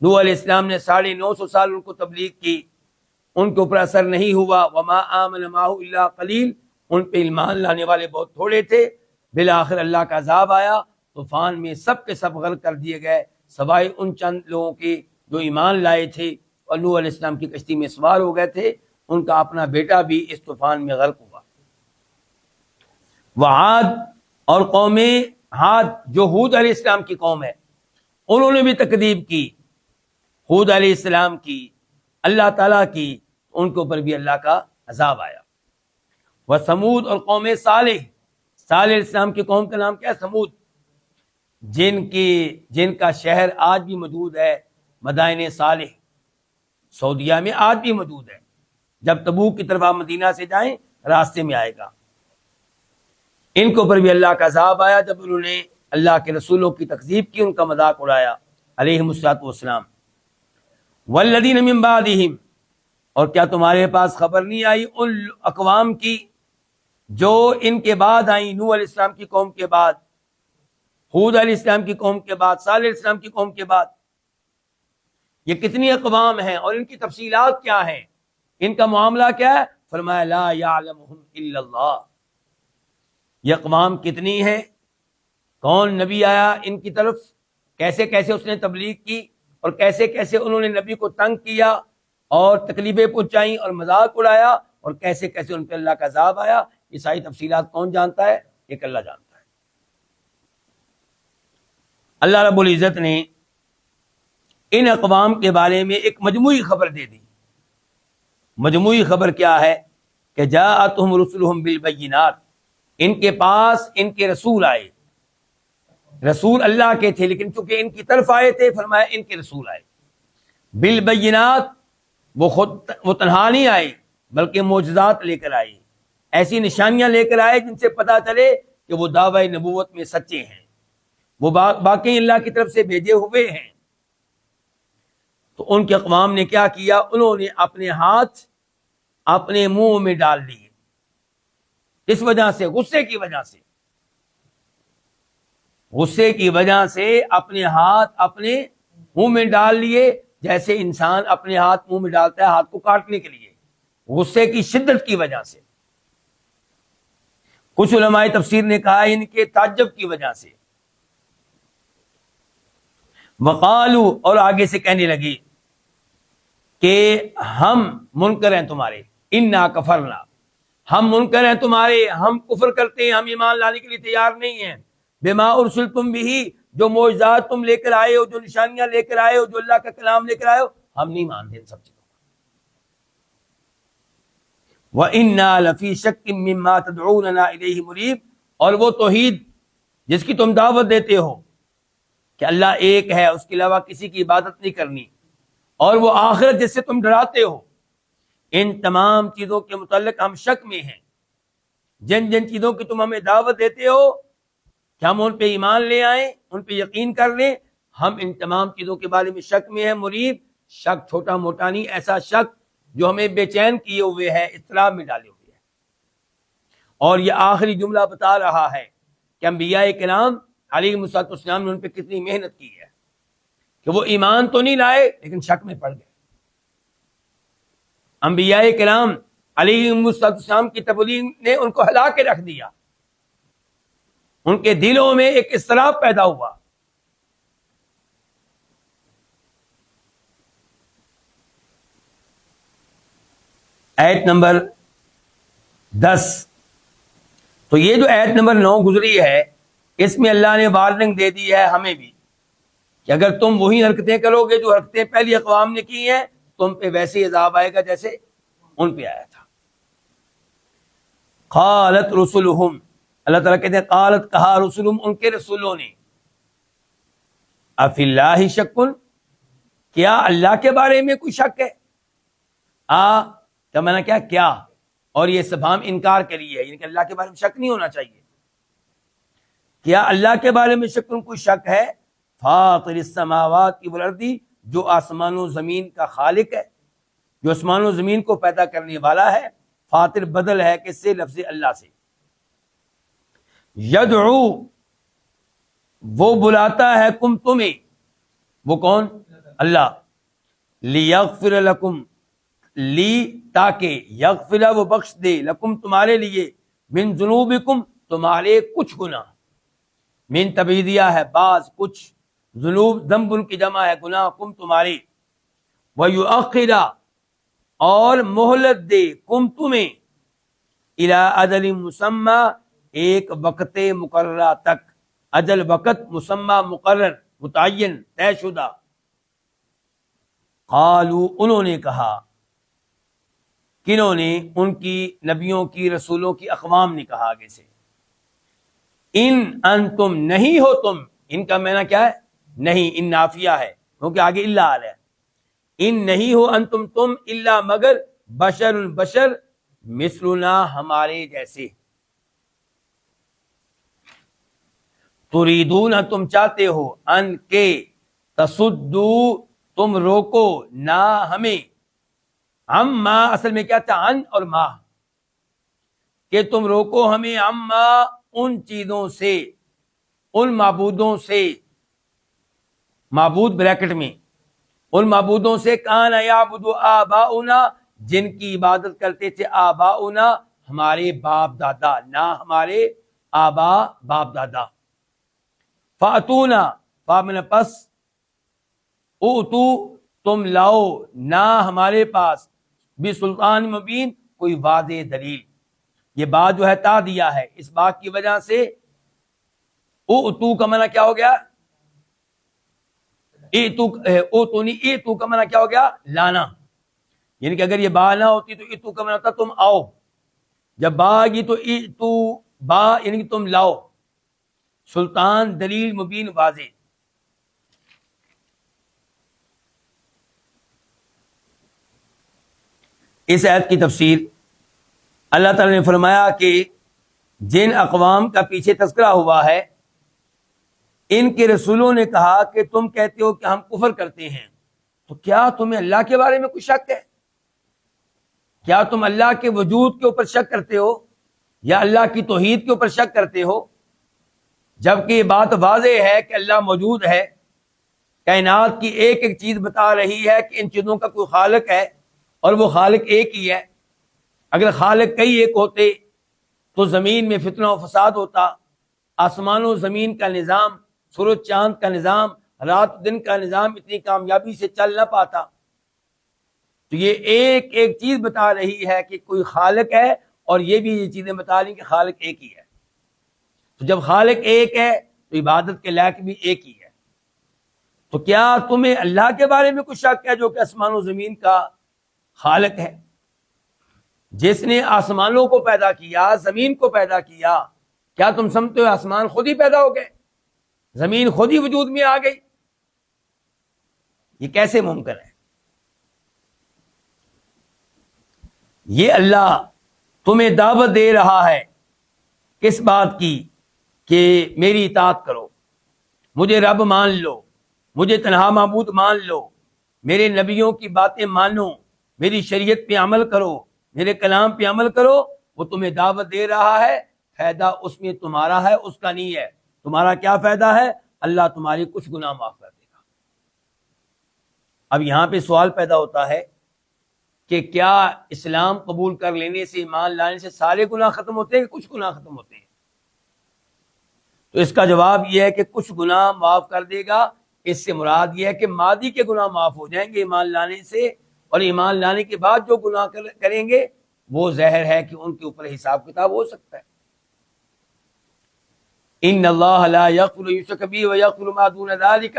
نوح علیہ السلام نے 950 سال ان کو تبلیغ کی، ان کے اوپر اثر نہیں ہوا. وما آمن معہ الا قلیل، ان پہ ایمان لانے والے بہت تھوڑے تھے. بالآخر اللہ کا عذاب آیا، طوفان میں سب کے سب غرق کر دیے گئے سوائے ان چند لوگوں کے جو ایمان لائے تھے اور نوح علیہ السلام کی کشتی میں سوار ہو گئے تھے. ان کا اپنا بیٹا بھی اس طوفان میں غرق ہوا. وعاد اور قوم عاد جو ہود علیہ السلام کی قوم ہے، انہوں نے بھی تکذیب کی ہود علیہ السلام کی، اللہ تعالیٰ کی، ان کے اوپر بھی اللہ کا عذاب آیا. وثمود اور قوم صالح، صالح علیہ السلام کی قوم کا نام کیا ہے؟ سمود، جن کا شہر آج بھی موجود ہے، مدائن صالح سعودیہ میں آج بھی موجود ہے. جب تبوک کی طرف آپ مدینہ سے جائیں راستے میں آئے گا. ان کے اوپر بھی اللہ کا عذاب آیا جب انہوں نے اللہ کے رسولوں کی تکذیب کی، ان کا مذاق اڑایا علیہم الصلوۃ والسلام. والذین من بعدہم، اور کیا تمہارے پاس خبر نہیں آئی ان اقوام کی جو ان کے بعد آئیں، نوح علیہ السلام کی قوم کے بعد، ہود علیہ السلام کی قوم کے بعد، صالح علیہ السلام کی قوم کے بعد. یہ کتنی اقوام ہیں اور ان کی تفصیلات کیا ہیں، ان کا معاملہ کیا ہے؟ فرمایا لا یعلمہم الا اللہ. یہ اقوام کتنی ہیں، کون نبی آیا ان کی طرف، کیسے کیسے اس نے تبلیغ کی اور کیسے کیسے انہوں نے نبی کو تنگ کیا اور تکلیفیں پہنچائیں اور مذاق اڑایا اور کیسے کیسے ان پہ اللہ کا عذاب آیا، یہ ساری تفصیلات کون جانتا ہے؟ ایک اللہ جانتا ہے. اللہ رب العزت نے ان اقوام کے بارے میں ایک مجموعی خبر دے دی. مجموعی خبر کیا ہے؟ کہ جاءتہم رسلہم بالبینات، ان کے پاس ان کے رسول آئے. رسول اللہ کے تھے لیکن چونکہ ان کی طرف آئے تھے، فرمایا ان کے رسول آئے بالبینات. وہ تنہا نہیں آئے بلکہ معجزات لے کر آئے، ایسی نشانیاں لے کر آئے جن سے پتہ چلے کہ وہ دعوی نبوت میں سچے ہیں، وہ باقی اللہ کی طرف سے بھیجے ہوئے ہیں. تو ان کے اقوام نے کیا کیا؟ انہوں نے اپنے ہاتھ اپنے منہ میں ڈال دیے. اس وجہ سے غصے کی وجہ سے اپنے ہاتھ اپنے منہ میں ڈال لیے، جیسے انسان اپنے ہاتھ منہ میں ڈالتا ہے ہاتھ کو کاٹنے کے لیے، غصے کی شدت کی وجہ سے. کچھ علماء تفسیر نے کہا ان کے تعجب کی وجہ سے. وقالو، اور آگے سے کہنے لگی کہ ہم منکر ہیں تمہارے، انا کفرنا، ہم منکر ہیں تمہارے، ہم کفر کرتے ہیں، ہم ایمان لانے کے لیے تیار نہیں ہیں. بما ارسلتم بھی، جو معجزات تم لے کر آئے ہو، جو نشانیاں لے کر آئے ہو، جو اللہ کا کلام لے کر آئے ہو، ہم نہیں مانتے ان سب چیزوں کو. وَإِنَّا لَفِي شَكٍّ مِّمَّا تَدْعُونَنَا إِلَيْهِ مُرِيبٍ، اور وہ توحید جس کی تم دعوت دیتے ہو کہ اللہ ایک ہے، اس کے علاوہ کسی کی عبادت نہیں کرنی، اور وہ آخرت جس سے تم ڈراتے ہو، ان تمام چیزوں کے متعلق ہم شک میں ہیں. جن جن چیزوں کی تم ہمیں دعوت دیتے ہو کہ ہم ان پہ ایمان لے آئیں، ان پہ یقین کر لیں، ہم ان تمام چیزوں کے بارے میں شک میں ہیں. مریب، شک چھوٹا موٹا نہیں، ایسا شک جو ہمیں بے چین کیے ہوئے ہے، اضطراب میں ڈالے ہوئے ہے. اور یہ آخری جملہ بتا رہا ہے کہ انبیاء کرام علیہ السلام نے ان پہ کتنی محنت کی ہے کہ وہ ایمان تو نہیں لائے لیکن شک میں پڑ گئے. انبیاء کرام علیہ السلام کی تبلیغ نے ان کو ہلا کے رکھ دیا، ان کے دلوں میں ایک اضطراب پیدا ہوا. آیت نمبر 10، تو یہ جو آیت نمبر 9 گزری ہے، اس میں اللہ نے وارننگ دے دی ہے ہمیں بھی کہ اگر تم وہی حرکتیں کرو گے جو حرکتیں پہلی اقوام نے کی ہیں، تم پہ ویسے ہی عذاب آئے گا جیسے ان پہ آیا تھا. قالت رسلہم، اللہ تعالیٰ کہتے ہیں قالت، کہا رسلہم، ان کے رسولوں نے، افی اللہ شک، کیا اللہ کے بارے میں کوئی شک ہے؟ کا معنی کیا؟ اور یہ استفہام انکار کے لیے ہے، یعنی کہ اللہ کے بارے میں شک نہیں ہونا چاہیے. کیا اللہ کے بارے میں شک کوئی شک ہے؟ فاطر السماوات والارض، جو آسمان و زمین کا خالق ہے، جو آسمان و زمین کو پیدا کرنے والا ہے. فاطر بدل ہے کس سے؟ لفظ اللہ سے. یدعو، وہ بلاتا ہے، کم تمہیں، وہ کون؟ اللہ. لیغفر لکم، لی تاکہ، یغفر وہ بخش دے، لکم تمہارے لیے، من ذنوبکم تمہارے کچھ گناہ. من تبعیدیہ ہے، بعض، کچھ. ذنوب ذنب ان کی جمع ہے، گناہ، کم تمہارے. ویؤخر، اور مہلت دے، کم تمہیں، الی اجل مسمى، ایک وقت مقررہ تک. اجل وقت، مسمى مقرر، متعین، طے شدہ. قالوا، انہوں نے کہا، کنہوں نے؟ ان کی نبیوں کی، رسولوں کی اقوام نے کہا آگے سے. ان انتم، نہیں ہو تم. ان کا معنی کیا ہے؟ نہیں. ان نافیہ ہے کیونکہ آگے الا آ رہا ہے. ان نہیں ہو، انتم تم، الا مگر، بشر بشر، مثلنا ہمارے جیسے. تریدون، تم چاہتے ہو، ان کے، تصدو، تم روکو، نہ ہمیں، عما، اصل میں کیا تھا؟ ان اور ما، کہ تم روکو ہمیں، عما، ان چیزوں سے، ان معبودوں سے، معبود بریکٹ میں، ان معبودوں سے، کان یعبد آباؤنا، جن کی عبادت کرتے تھے، آباؤنا، ہمارے باپ دادا، نہ ہمارے آبا، باپ دادا. فاتونا، فامن پس، اوتو، تم لاؤ، نہ ہمارے پاس، بسلطان مبین، کوئی واضح دلیل. یہ بات جو ہے تا دیا ہے، اس بات کی وجہ سے اوتو کا معنی کیا ہو گیا؟ اوتونی، ایتو کا معنی کیا ہو گیا؟ لانا. یعنی کہ اگر یہ با نہ ہوتی تو ایتو کا معنی ہوتا تم آؤ. جب با آگی تو ایتو، با یعنی کہ تم لاؤ. سلطان، دلیل، مبین، واضح. اس آیت کی تفسیر اللہ تعالی نے فرمایا کہ جن اقوام کا پیچھے تذکرہ ہوا ہے، ان کے رسولوں نے کہا کہ تم کہتے ہو کہ ہم کفر کرتے ہیں، تو کیا تمہیں اللہ کے بارے میں کچھ شک ہے؟ کیا تم اللہ کے وجود کے اوپر شک کرتے ہو یا اللہ کی توحید کے اوپر شک کرتے ہو؟ جبکہ یہ بات واضح ہے کہ اللہ موجود ہے. کائنات کی ایک ایک چیز بتا رہی ہے کہ ان چیزوں کا کوئی خالق ہے اور وہ خالق ایک ہی ہے. اگر خالق کئی ایک ہوتے تو زمین میں فتنہ و فساد ہوتا. آسمان و زمین کا نظام، سورج چاند کا نظام، رات دن کا نظام اتنی کامیابی سے چل نہ پاتا. تو یہ ایک ایک چیز بتا رہی ہے کہ کوئی خالق ہے، اور یہ بھی یہ چیزیں بتا رہی کہ خالق ایک ہی ہے. تو جب خالق ایک ہے تو عبادت کے لائق بھی ایک ہی ہے. تو کیا تمہیں اللہ کے بارے میں کچھ شک ہے جو کہ آسمان و زمین کا خالق ہے، جس نے آسمانوں کو پیدا کیا، زمین کو پیدا کیا؟ کیا تم سمجھتے ہو آسمان خود ہی پیدا ہو گئے، زمین خود ہی وجود میں آ گئی؟ یہ کیسے ممکن ہے؟ یہ اللہ تمہیں دعوت دے رہا ہے کس بات کی؟ کہ میری اطاعت کرو، مجھے رب مان لو، مجھے تنہا معبود مان لو، میرے نبیوں کی باتیں مانو، میری شریعت پہ عمل کرو، میرے کلام پہ عمل کرو. وہ تمہیں دعوت دے رہا ہے. فائدہ اس میں تمہارا ہے، اس کا نہیں ہے. تمہارا کیا فائدہ ہے؟ اللہ تمہارے کچھ گناہ معاف کر دے گا. اب یہاں پہ سوال پیدا ہوتا ہے کہ کیا اسلام قبول کر لینے سے، ایمان لانے سے سارے گناہ ختم ہوتے ہیں کہ کچھ گناہ ختم ہوتے ہیں؟ تو اس کا جواب یہ ہے کہ کچھ گناہ معاف کر دے گا. اس سے مراد یہ ہے کہ ماضی کے گناہ معاف ہو جائیں گے ایمان لانے سے، اور ایمان لانے کے بعد جو گناہ کریں گے وہ ظاہر ہے کہ ان کے اوپر حساب کتاب ہو سکتا ہے. ان اللہ لا یغفر یشرک بہ ویغفر ما دون ذلک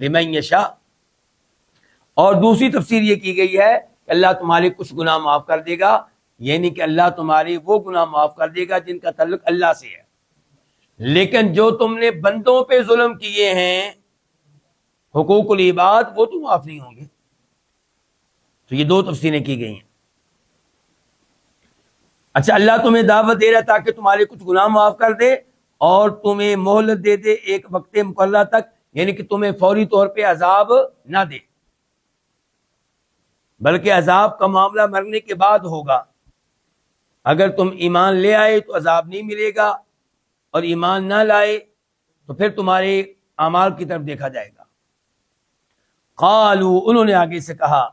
لمن یشاء. اور دوسری تفسیر یہ کی گئی ہے کہ اللہ تمہارے کچھ گناہ معاف کر دے گا، یعنی کہ اللہ تمہارے وہ گناہ معاف کر دے گا جن کا تعلق اللہ سے ہے. لیکن جو تم نے بندوں پہ ظلم کیے ہیں، حقوق العباد، وہ تو معاف نہیں ہوں گے. تو یہ دو تفسیریں کی گئی ہیں. اچھا، اللہ تمہیں دعوت دے رہا ہے تاکہ تمہارے کچھ گناہ معاف کر دے، اور تمہیں مہلت دے دے ایک وقت مقررہ تک، یعنی کہ تمہیں فوری طور پہ عذاب نہ دے، بلکہ عذاب کا معاملہ مرنے کے بعد ہوگا۔ اگر تم ایمان لے آئے تو عذاب نہیں ملے گا، اور ایمان نہ لائے تو پھر تمہارے اعمال کی طرف دیکھا جائے گا۔ قالوا، انہوں نے آگے سے کہا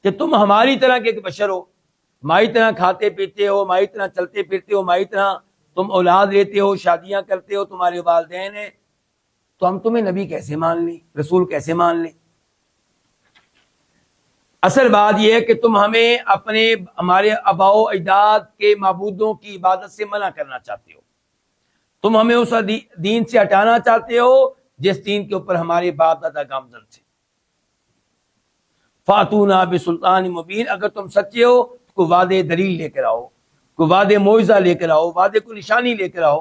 کہ تم ہماری طرح کے ایک بشر ہو، ہماری طرح کھاتے پیتے ہو، ہماری طرح چلتے پھرتے ہو، ہماری طرح تم اولاد لیتے ہو، شادیاں کرتے ہو، تمہارے والدین ہیں، تو ہم تمہیں نبی کیسے مان لیں، رسول کیسے مان لیں؟ اصل بات یہ ہے کہ تم ہمیں ہمارے آباء و اجداد کے معبودوں کی عبادت سے منع کرنا چاہتے ہو، تم ہمیں اس دین سے ہٹانا چاہتے ہو جس دین کے اوپر ہمارے باپ دادا گامزن تھے۔ فاتونا بسلطان مبین، اگر تم سچے ہو تو کوئی واضح دلیل لے کر آؤ، کوئی واضح معجزہ لے کر آؤ، واضح کوئی نشانی لے کر آؤ۔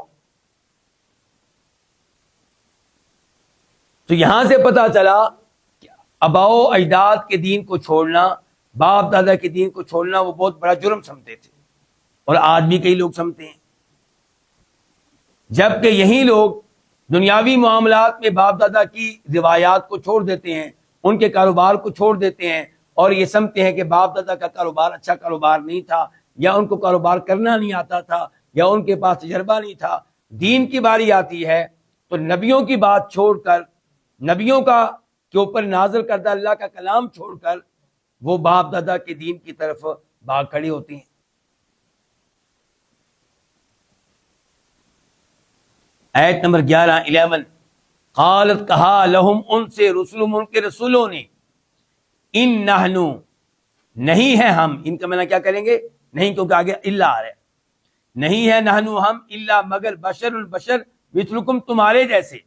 تو یہاں سے پتہ چلا کہ آباء و اجداد کے دین کو چھوڑنا، باپ دادا کے دین کو چھوڑنا وہ بہت بڑا جرم سمجھتے تھے، اور آج بھی کئی لوگ سمجھتے ہیں۔ جبکہ یہی لوگ دنیاوی معاملات میں باپ دادا کی روایات کو چھوڑ دیتے ہیں، ان کے کاروبار کو چھوڑ دیتے ہیں، اور یہ سمجھتے ہیں کہ باپ دادا کا کاروبار اچھا کاروبار نہیں تھا، یا ان کو کاروبار کرنا نہیں آتا تھا، یا ان کے پاس تجربہ نہیں تھا۔ دین کی باری آتی ہے تو نبیوں کی بات چھوڑ کر، نبیوں کے اوپر نازل کردہ اللہ کا کلام چھوڑ کر وہ باپ دادا کے دین کی طرف بھاگ کھڑے ہوتے ہیں۔ آیت نمبر 11 قالت، کہا لہم، ان سے، رسولہم، ان کے رسولوں نے، ان نحنو، نہیں ہے ہم، ان کا معنی کیا کریں گے؟ نہیں، کیونکہ آگے الا آ رہا ہے، نہیں ہے نحنو ہم، الا مگر، بشر البشر، مثلکم تمہارے جیسے،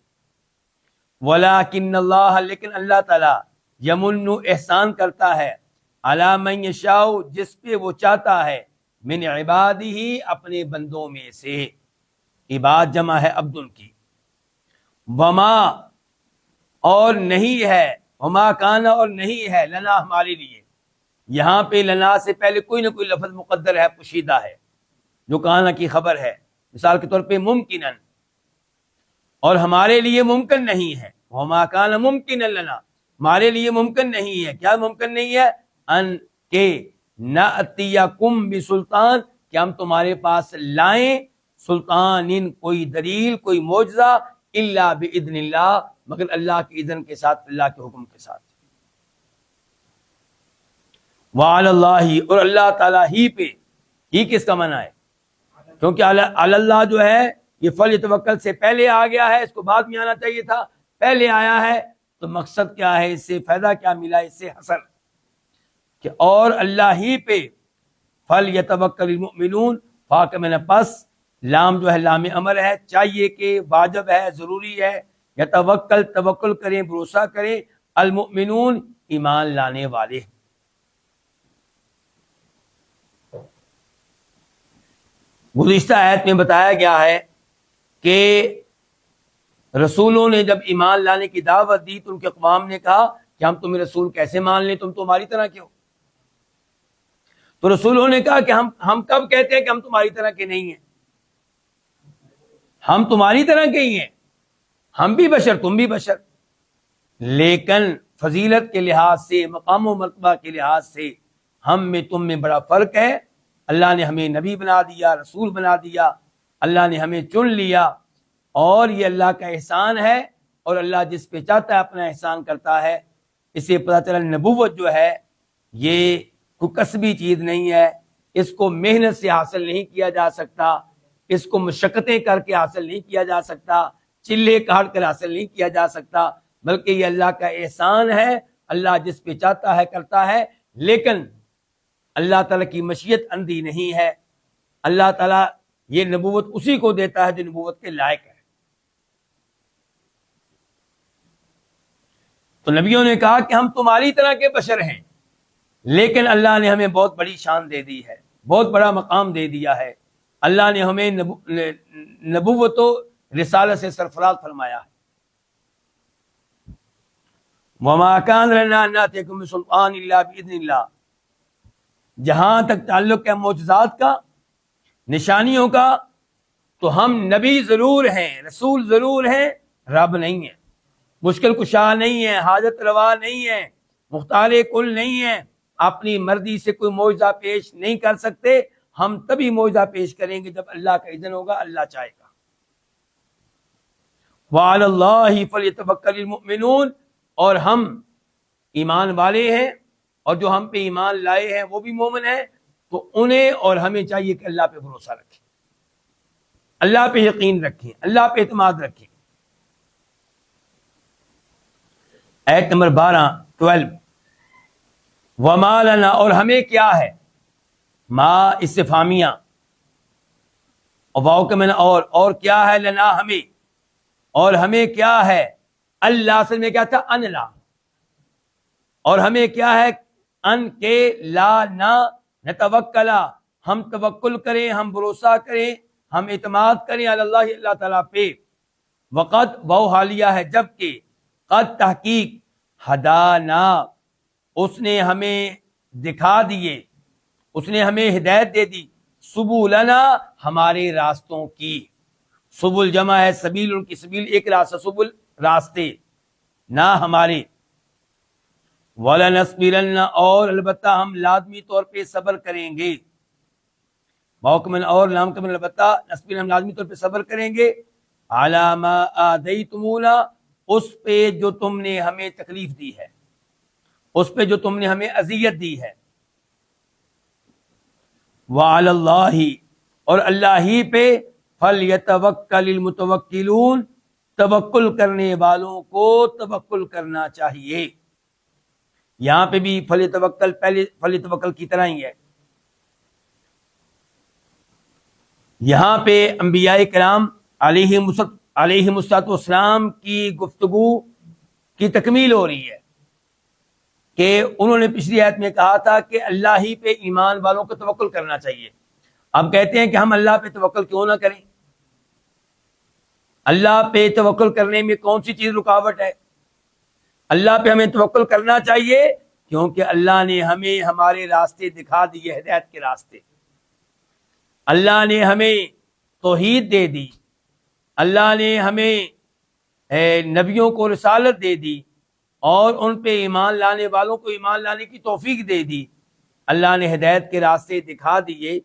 ولیکن اللہ، لیکن اللہ تعالی، یمن، احسان کرتا ہے، علی من یشاء، جس پہ وہ چاہتا ہے، من عبادہ، اپنے بندوں میں سے، عباد جمع ہے عبد کی، وما، اور نہیں ہے، وما کان، اور نہیں ہے، لنا، ہمارے لیے، یہاں پہ لنا سے پہلے کوئی نہ کوئی لفظ مقدر ہے، پوشیدہ ہے، جو کانا کی خبر ہے، مثال کے طور پہ ممکنن، اور ہمارے لیے ممکن نہیں ہے، وما کان ممکن لنا، ہمارے لیے ممکن نہیں ہے، کیا ممکن نہیں ہے؟ ان کے نأتیکم بسلطان، کہ ہم تمہارے پاس لائیں، سلطان، کوئی دلیل، کوئی معجزہ، الا باذن اللہ، مگر اللہ کی اذن کے ساتھ، اللہ کے حکم کے ساتھ۔ وعلی اللہ، اور اللہ تعالیٰ ہی پہ، ہی کس کا معنی ہے؟ کیونکہ علی اللہ جو ہے یہ فلیتوکل سے پہلے آ گیا ہے، اس کو بعد میں آنا چاہیے تھا، پہلے آیا ہے، تو مقصد کیا ہے، اس سے فائدہ کیا ملا، اس سے حسن کہ اور اللہ ہی پہ فلیتوکل المؤمنون، فاق میں پس لام جو ہے لام امر ہے، چاہیے کہ واجب ہے، ضروری ہے، یتوکل، توکل کریں، بھروسہ کریں، المؤمنون، ایمان لانے والے۔ گزشتہ آیت میں بتایا گیا ہے کہ رسولوں نے جب ایمان لانے کی دعوت دی تو ان کے اقوام نے کہا کہ ہم تمہیں رسول کیسے مان لیں، تم تو ہماری طرح کے ہو۔ تو رسولوں نے کہا کہ ہم کب کہتے ہیں کہ ہم تمہاری طرح کے نہیں ہیں؟ ہم تمہاری طرح کے ہی ہیں، ہم بھی بشر، تم بھی بشر، لیکن فضیلت کے لحاظ سے، مقام و مرتبہ کے لحاظ سے ہم میں تم میں بڑا فرق ہے۔ اللہ نے ہمیں نبی بنا دیا، رسول بنا دیا، اللہ نے ہمیں چن لیا، اور یہ اللہ کا احسان ہے، اور اللہ جس پہ چاہتا ہے اپنا احسان کرتا ہے۔ اس سے پتہ چلا نبوت جو ہے یہ کوئی کسبی چیز نہیں ہے، اس کو محنت سے حاصل نہیں کیا جا سکتا، اس کو مشقتیں کر کے حاصل نہیں کیا جا سکتا، چلے کاٹ کر حاصل نہیں کیا جا سکتا، بلکہ یہ اللہ کا احسان ہے، اللہ جس پہ چاہتا ہے کرتا ہے۔ لیکن اللہ تعالیٰ کی مشیت اندھی نہیں ہے، اللہ تعالیٰ یہ نبوت اسی کو دیتا ہے جو نبوت کے لائق ہے۔ تو نبیوں نے کہا کہ ہم تمہاری طرح کے بشر ہیں، لیکن اللہ نے ہمیں بہت بڑی شان دے دی ہے، بہت بڑا مقام دے دیا ہے، اللہ نے ہمیں نبوت و رسالت سے سرفراز فرمایا ہے۔ وما كان لنا ان ناتيكم بسلطان الا باذن اللہ، جہاں تک تعلق ہے معجزات کا، نشانیوں کا، تو ہم نبی ضرور ہیں، رسول ضرور ہیں، رب نہیں ہے، مشکل کشا نہیں ہے، حاجت روا نہیں ہے، مختار کل نہیں ہے، اپنی مرضی سے کوئی معجزہ پیش نہیں کر سکتے۔ ہم تبھی معجزہ پیش کریں گے جب اللہ کا اذن ہوگا، اللہ چاہے گا۔ وعلی اللہ فلیتوکل المؤمنون، اور ہم ایمان والے ہیں، اور جو ہم پہ ایمان لائے ہیں وہ بھی مومن ہیں، تو انہیں اور ہمیں چاہیے کہ اللہ پہ بھروسہ رکھیں، اللہ پہ یقین رکھیں، اللہ پہ اعتماد رکھیں۔ آیت نمبر 12 وما لنا، اور ہمیں کیا ہے، ما استفہامیہ اور واو کے معنی اور کیا ہے، لنا ہمیں، اور ہمیں کیا ہے، اللہ اصل میں کیا تھا، ان لا، اور ہمیں کیا ہے، ان کے لا نہ نتوکلا، ہم توکل کریں، ہم بھروسہ کریں، ہم اعتماد کریں اللہ، اللہ تعالیٰ پہ۔ وقت وہ حالیہ ہے جبکہ، قد تحقیق، ہدانا، اس نے ہمیں دکھا دیے، اس نے ہمیں ہدایت دے دی، سبولنا، ہمارے راستوں کی، سبل جمع ہے سبیل، ان کی سبیل ایک راستہ، سبل راستے، نہ ہمارے، وَلَنَصْبِرَنَّ، اور البتہ ہم لازمی طور پہ صبر کریں گے، موقمن اور نام کمن، البتہ نصبر، ہم لازمی طور پہ صبر کریں گے، عَلَى مَا آذَيْتُمُونَا، اس پہ جو تم نے ہمیں تکلیف دی ہے، اس پہ جو تم نے ہمیں اذیت دی ہے، وَعَلَى اللَّهِ، اور اللہ ہی پہ، فَلْيَتَوَكَّلِ الْمُتَوَكِّلُونَ، توکل کرنے والوں کو توکل کرنا چاہیے۔ یہاں پہ بھی فَلْيَتَوَكَّل پہلے فَلْيَتَوَكَّل کی طرح ہی ہے۔ یہاں پہ انبیاء کرام علیہم السلام کی گفتگو کی تکمیل ہو رہی ہے کہ انہوں نے پچھلی آیت میں کہا تھا کہ اللہ ہی پہ ایمان والوں کو توکل کرنا چاہیے۔ اب کہتے ہیں کہ ہم اللہ پہ توکل کیوں نہ کریں؟ اللہ پہ توکل کرنے میں کون سی چیز رکاوٹ ہے؟ اللہ پہ ہمیں توکل کرنا چاہیے کیونکہ اللہ نے ہمیں ہمارے راستے دکھا دیے، ہدایت کے راستے، اللہ نے ہمیں توحید دے دی، اللہ نے ہمیں نبیوں کو رسالت دے دی، اور ان پہ ایمان لانے والوں کو ایمان لانے کی توفیق دے دی، اللہ نے ہدایت کے راستے دکھا دیے،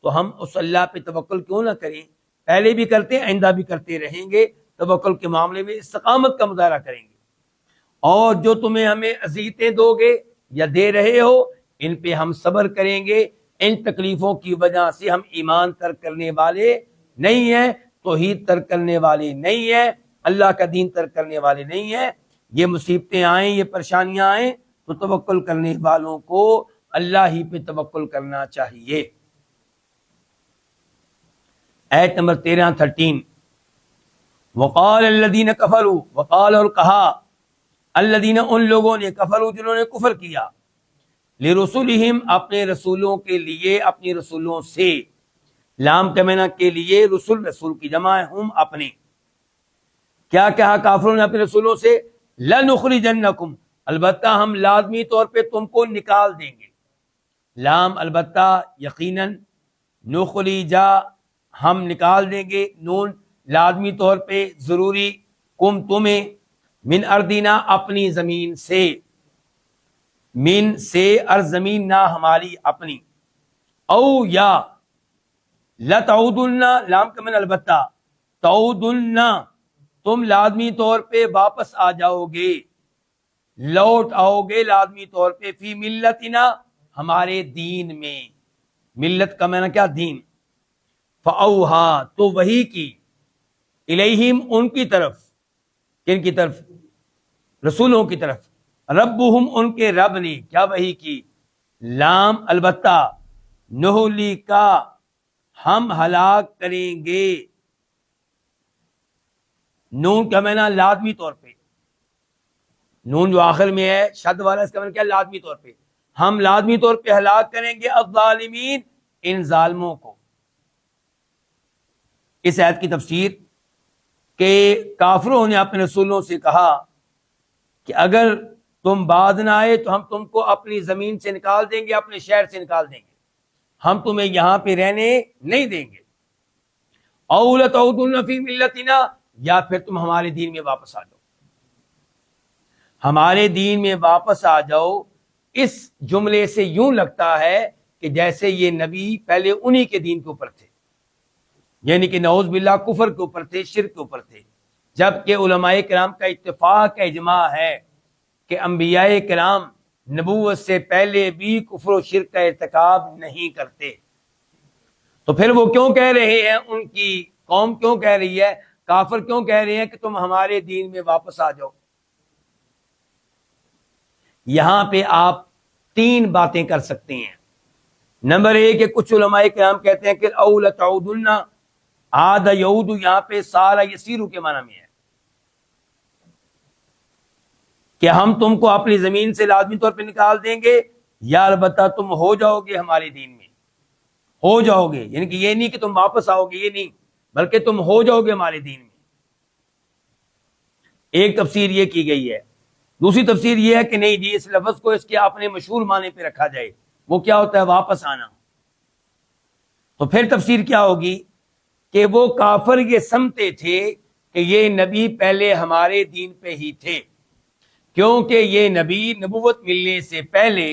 تو ہم اس اللہ پہ توکل کیوں نہ کریں؟ پہلے بھی کرتے ہیں، آئندہ بھی کرتے رہیں گے، توکل کے معاملے میں استقامت کا مظاہرہ کریں گے، اور جو تمہیں ہمیں اذیتیں دو گے یا دے رہے ہو، ان پہ ہم صبر کریں گے، ان تکلیفوں کی وجہ سے ہم ایمان ترک کرنے والے نہیں ہیں، توحید ترک کرنے والے نہیں ہیں، اللہ کا دین ترک کرنے والے نہیں ہیں۔ یہ مصیبتیں آئیں، یہ پریشانیاں آئیں، تو توکل کرنے والوں کو اللہ ہی پہ توکل کرنا چاہیے۔ آیت نمبر 13 وقال الذین کفروا، وقال، اور کہا، الذین، ان لوگوں نے، کفروا، جنہوں نے کفر کیا، لرسلہم، اپنے رسولوں کے لیے، اپنی رسولوں سے، لام تمنا کے لیے، رسول، رسول کی جمع ہے، ہم، اپنے، کیا کہا کافروں نے اپنے رسولوں سے، لنخرجنکم، البتہ ہم لازمی طور پہ تم کو نکال دیں گے، لام البتہ، یقیناً، نخرجا، ہم نکال دیں گے، نون لازمی طور پہ ضروری، کم، تمہیں، من اردینا، اپنی زمین سے، من سے، ارض زمین، نہ ہماری، اپنی، او یا لتعودن، لام کا من البتہ، تعودن، تم لازمی طور پہ واپس آ جاؤ گے، لوٹ آؤ گے لازمی طور پہ، فی ملتنا، ہمارے دین میں، ملت کا معنی کیا، دین، فاوہا، تو وحی کی، الیہم، ان کی طرف، کن کی طرف، رسولوں کی طرف، ربہم، ان کے رب نے کیا وحی کی، لام البتہ، نہلی کا، ہم ہلاک کریں گے، نون کا معنی لازمی طور پہ، نون جو آخر میں ہے شد والا، اس کا معنی کیا، لازمی طور پہ، ہم لازمی طور پہ ہلاک کریں گے، الظالمین، ان ظالموں کو۔ اس آیت کی تفسیر کہ کافروں نے اپنے رسولوں سے کہا کہ اگر تم بعد نہ آئے تو ہم تم کو اپنی زمین سے نکال دیں گے، اپنے شہر سے نکال دیں گے، ہم تمہیں یہاں پہ رہنے نہیں دیں گے، او لتعودن فی ملتنا، یا پھر تم ہمارے دین میں واپس آ جاؤ، ہمارے دین میں واپس آ جاؤ۔ اس جملے سے یوں لگتا ہے کہ جیسے یہ نبی پہلے انہی کے دین کے اوپر تھے، یعنی کہ نعوذ باللہ کفر کے اوپر تھے، شرک کے اوپر تھے، جبکہ علماء کرام کا اتفاق اجماع ہے کہ انبیاء کرام نبوت سے پہلے بھی کفر و شرک کا ارتکاب نہیں کرتے۔ تو پھر وہ کیوں کہہ رہے ہیں، ان کی قوم کیوں کہہ رہی ہے، کافر کیوں کہہ رہے ہیں کہ تم ہمارے دین میں واپس آ جاؤ؟ یہاں پہ آپ 3 باتیں کر سکتے ہیں۔ نمبر 1 کہ کچھ علماء کرام کہتے ہیں کہ او لتعودن، عاد یعود یہاں پہ سارا یسیرو کے معنی میں ہے کہ ہم تم کو اپنی زمین سے لازمی طور پہ نکال دیں گے، یا البتہ تم ہو جاؤ گے ہمارے دین میں، ہو جاؤ گے، یعنی کہ یہ نہیں کہ تم واپس آؤ گے، یہ نہیں، بلکہ تم ہو جاؤ گے ہمارے دین میں۔ ایک تفسیر یہ کی گئی ہے۔ دوسری تفسیر یہ ہے کہ نہیں جی، اس لفظ کو اس کے اپنے مشہور معنی پہ رکھا جائے، وہ کیا ہوتا ہے، واپس آنا۔ تو پھر تفسیر کیا ہوگی کہ وہ کافر یہ سمجھتے تھے کہ یہ نبی پہلے ہمارے دین پہ ہی تھے، کیونکہ یہ نبی نبوت ملنے سے پہلے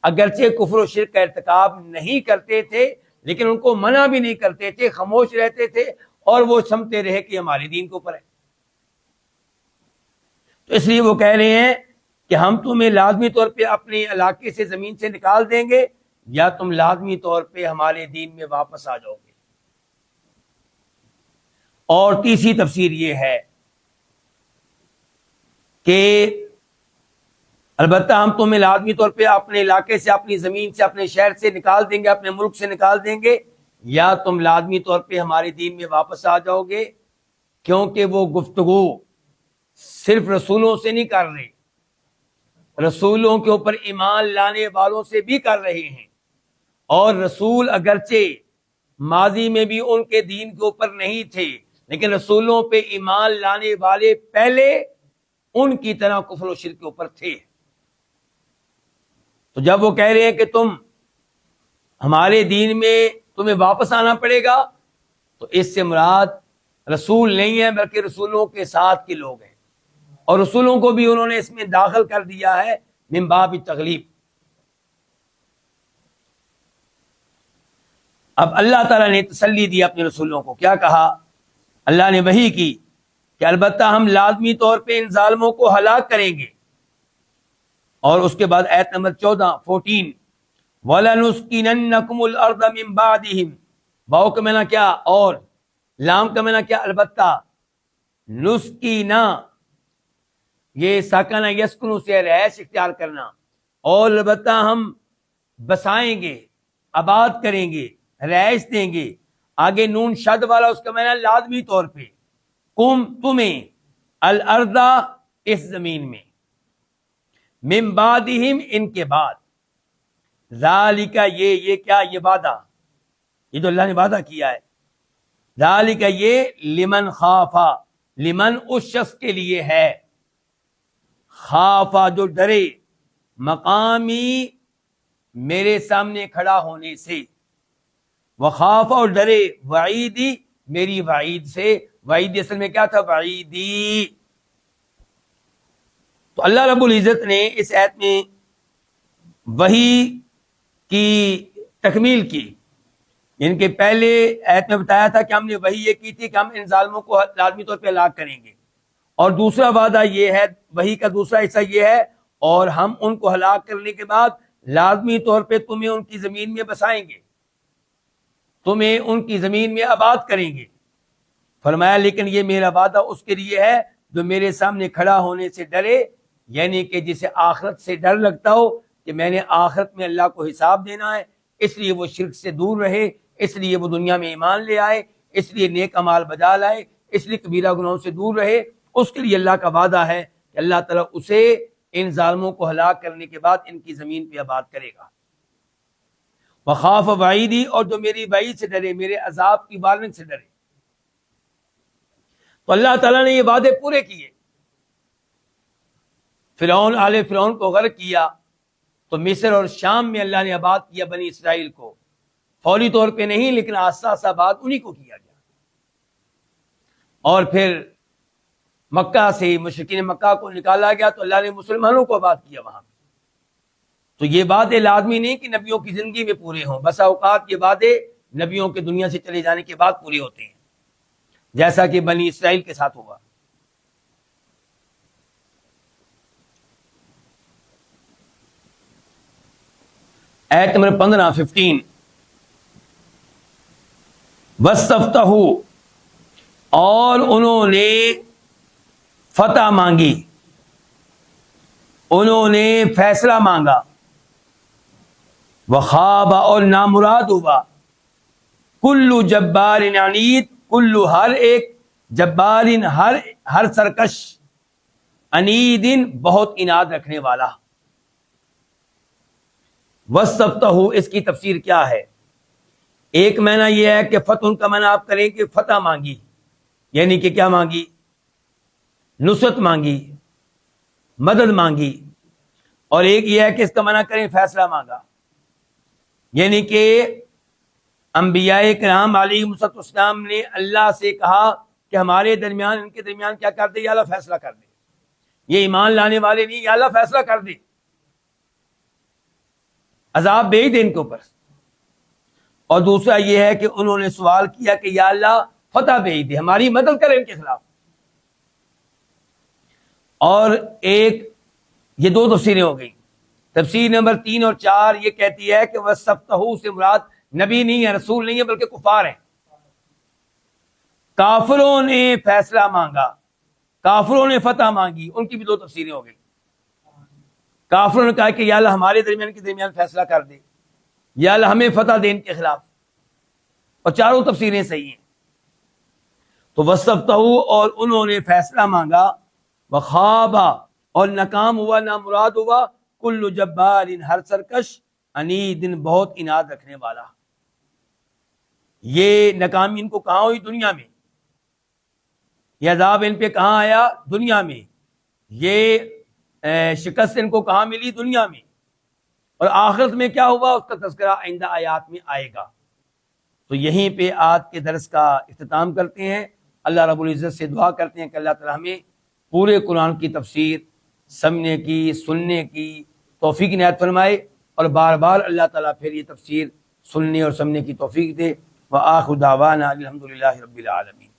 اگرچہ کفر و شرک کا ارتکاب نہیں کرتے تھے، لیکن ان کو منع بھی نہیں کرتے تھے، خاموش رہتے تھے، اور وہ سمجھتے رہے کہ ہمارے دین کے اوپر ہے۔ تو اس لیے وہ کہہ رہے ہیں کہ ہم تمہیں لازمی طور پہ اپنے علاقے سے، زمین سے نکال دیں گے، یا تم لازمی طور پہ ہمارے دین میں واپس آ جاؤ گے۔ اور تیسری تفسیر یہ ہے کہ البتہ ہم تمہیں لازمی طور پہ اپنے علاقے سے، اپنی زمین سے، اپنے شہر سے نکال دیں گے، اپنے ملک سے نکال دیں گے، یا تم لازمی طور پہ ہمارے دین میں واپس آ جاؤ گے۔ کیونکہ وہ گفتگو صرف رسولوں سے نہیں کر رہے، رسولوں کے اوپر ایمان لانے والوں سے بھی کر رہے ہیں، اور رسول اگرچہ ماضی میں بھی ان کے دین کے اوپر نہیں تھے، لیکن رسولوں پہ ایمان لانے والے پہلے ان کی طرح کفر و شرک کے اوپر تھے۔ تو جب وہ کہہ رہے ہیں کہ تم ہمارے دین میں تمہیں واپس آنا پڑے گا، تو اس سے مراد رسول نہیں ہے، بلکہ رسولوں کے ساتھ کے لوگ ہیں، اور رسولوں کو بھی انہوں نے اس میں داخل کر دیا ہے من باب تغلیب۔ اب اللہ تعالیٰ نے تسلی دی اپنے رسولوں کو، کیا کہا؟ اللہ نے وحی کی کہ البتہ ہم لازمی طور پہ ان ظالموں کو ہلاک کریں گے۔ اور اس کے بعد آیت نمبر 14 وَلَنُسْكِنَنَّكُمُ الْأَرْضَ مِن بَعْدِهِمْ، واو کا معنی کیا، اور، لام کا معنی کیا، البتہ، نسکینا یہ ساکنہ یسکنو سے رہائش اختیار کرنا، اور البتہ ہم بسائیں گے، آباد کریں گے، رہائش دیں گے۔ آگے نون شد والا اس کا معنی لازمی طور پہ، تمہیں، الارض اس زمین میں، من بعدہم ان کے بعد، ذالک یہ کیا، یہ وعدہ، یہ تو اللہ نے وعدہ کیا ہے، ذالک یہ لمن خافا، لمن اس شخص کے لیے ہے، خافا جو ڈرے، مقامی میرے سامنے کھڑا ہونے سے، وخافا اور ڈرے، وعیدی میری وعید سے، وعید اصل میں کیا تھا، وعیدی۔ تو اللہ رب العزت نے اس آیت میں وحی کی تکمیل کی، ان کے پہلے آیت میں بتایا تھا کہ ہم نے وحی یہ کی تھی کہ ہم ان ظالموں کو لازمی طور پہ ہلاک کریں گے، اور دوسرا وعدہ یہ ہے، وحی کا دوسرا حصہ یہ ہے، اور ہم ان کو ہلاک کرنے کے بعد لازمی طور پہ تمہیں ان کی زمین میں بسائیں گے، تمہیں ان کی زمین میں آباد کریں گے۔ فرمایا لیکن یہ میرا وعدہ اس کے لیے ہے جو میرے سامنے کھڑا ہونے سے ڈرے، یعنی کہ جسے آخرت سے ڈر لگتا ہو کہ میں نے آخرت میں اللہ کو حساب دینا ہے، اس لیے وہ شرک سے دور رہے، اس لیے وہ دنیا میں ایمان لے آئے، اس لیے نیک اعمال بجا لائے، اس لیے کبیرہ گناہوں سے دور رہے، اس کے لیے اللہ کا وعدہ ہے کہ اللہ تعالیٰ اسے ان ظالموں کو ہلاک کرنے کے بعد ان کی زمین پہ آباد کرے گا۔ وخاف وعیدی، اور جو میری وعید سے ڈرے، میرے عذاب کی وارننگ سے ڈرے۔ تو اللہ تعالیٰ نے یہ وعدے پورے کیے۔ فرعون، آل فرعون کو غرق کیا، تو مصر اور شام میں اللہ نے آباد کیا بنی اسرائیل کو، فوری طور پہ نہیں لیکن آہستہ آہستہ آباد انہی کو کیا گیا۔ اور پھر مکہ سے مشرکین مکہ کو نکالا گیا تو اللہ نے مسلمانوں کو آباد کیا وہاں. تو یہ باتیں لازمی نہیں کہ نبیوں کی زندگی میں پورے ہوں، بسا اوقات یہ باتیں نبیوں کے دنیا سے چلے جانے کے بعد پوری ہوتے ہیں، جیسا کہ بنی اسرائیل کے ساتھ ہوا. آیت نمبر 15 وَاسْتَفْتَحُوا، اور انہوں نے فتح مانگی، انہوں نے فیصلہ مانگا. وَخَابَ، اور نامراد ہوا. کلو جبار عنید، کلو ہر ایک، جبار ہر سرکش، عنید بہت اناد رکھنے والا. وَاسْتَفْتَحُوا، اس کی تفسیر کیا ہے؟ ایک معنی یہ ہے کہ فتح کا معنی آپ کریں کہ فتح مانگی، یعنی کہ کیا مانگی؟ نصرت مانگی، مدد مانگی. اور ایک یہ ہے کہ اس کا معنی کریں فیصلہ مانگا، یعنی کہ انبیاء کرام علیہ السلام نے اللہ سے کہا کہ ہمارے درمیان ان کے درمیان کیا کر دے، یا اللہ فیصلہ کر دے. یہ ایمان لانے والے نہیں، یا اللہ فیصلہ کر دے، عذاب بھیج دے ان کے اوپر. اور دوسرا یہ ہے کہ انہوں نے سوال کیا کہ یا اللہ فتح بھیج دے، ہماری مدد کرے ان کے خلاف. اور ایک یہ دو تفسیریں ہو گئی. تفسیر نمبر 3 اور 4 یہ کہتی ہے کہ وَاسْتَفْتَحُوا سے مراد نبی نہیں ہے، رسول نہیں ہے، بلکہ کفار ہیں. کافروں نے فیصلہ مانگا، کافروں نے فتح مانگی. ان کی بھی دو تفسیریں ہو گئی. کافروں نے کہا کہ یا اللہ ہمارے درمیان کے درمیان فیصلہ کر دے، یا اللہ ہمیں فتح دے ان کے خلاف. اور چاروں تفسیریں صحیح ہیں. تو وَاسْتَفْتَحُوا، اور انہوں نے فیصلہ مانگا. وَخَابَ، اور ناکام ہوا، نامراد ہوا. کل جبار، ہر سرکش، عنید بہت اناد رکھنے والا. یہ ناکامی ان کو کہاں ہوئی؟ دنیا میں. یہ عذاب ان پہ کہاں آیا؟ دنیا میں. یہ شکست ان کو کہاں ملی؟ دنیا میں. اور آخرت میں کیا ہوا اس کا تذکرہ آئندہ آیات میں آئے گا. تو یہیں پہ آج کے درس کا اختتام کرتے ہیں. اللہ رب العزت سے دعا کرتے ہیں کہ اللہ تعالی ہمیں پورے قرآن کی تفسیر سمجھنے کی، سننے کی توفیق عنایت فرمائے، اور بار بار اللہ تعالیٰ پھر یہ تفسیر سننے اور سمجھنے کی توفیق دے. وآخر دعوانا الحمدللہ رب العالمین.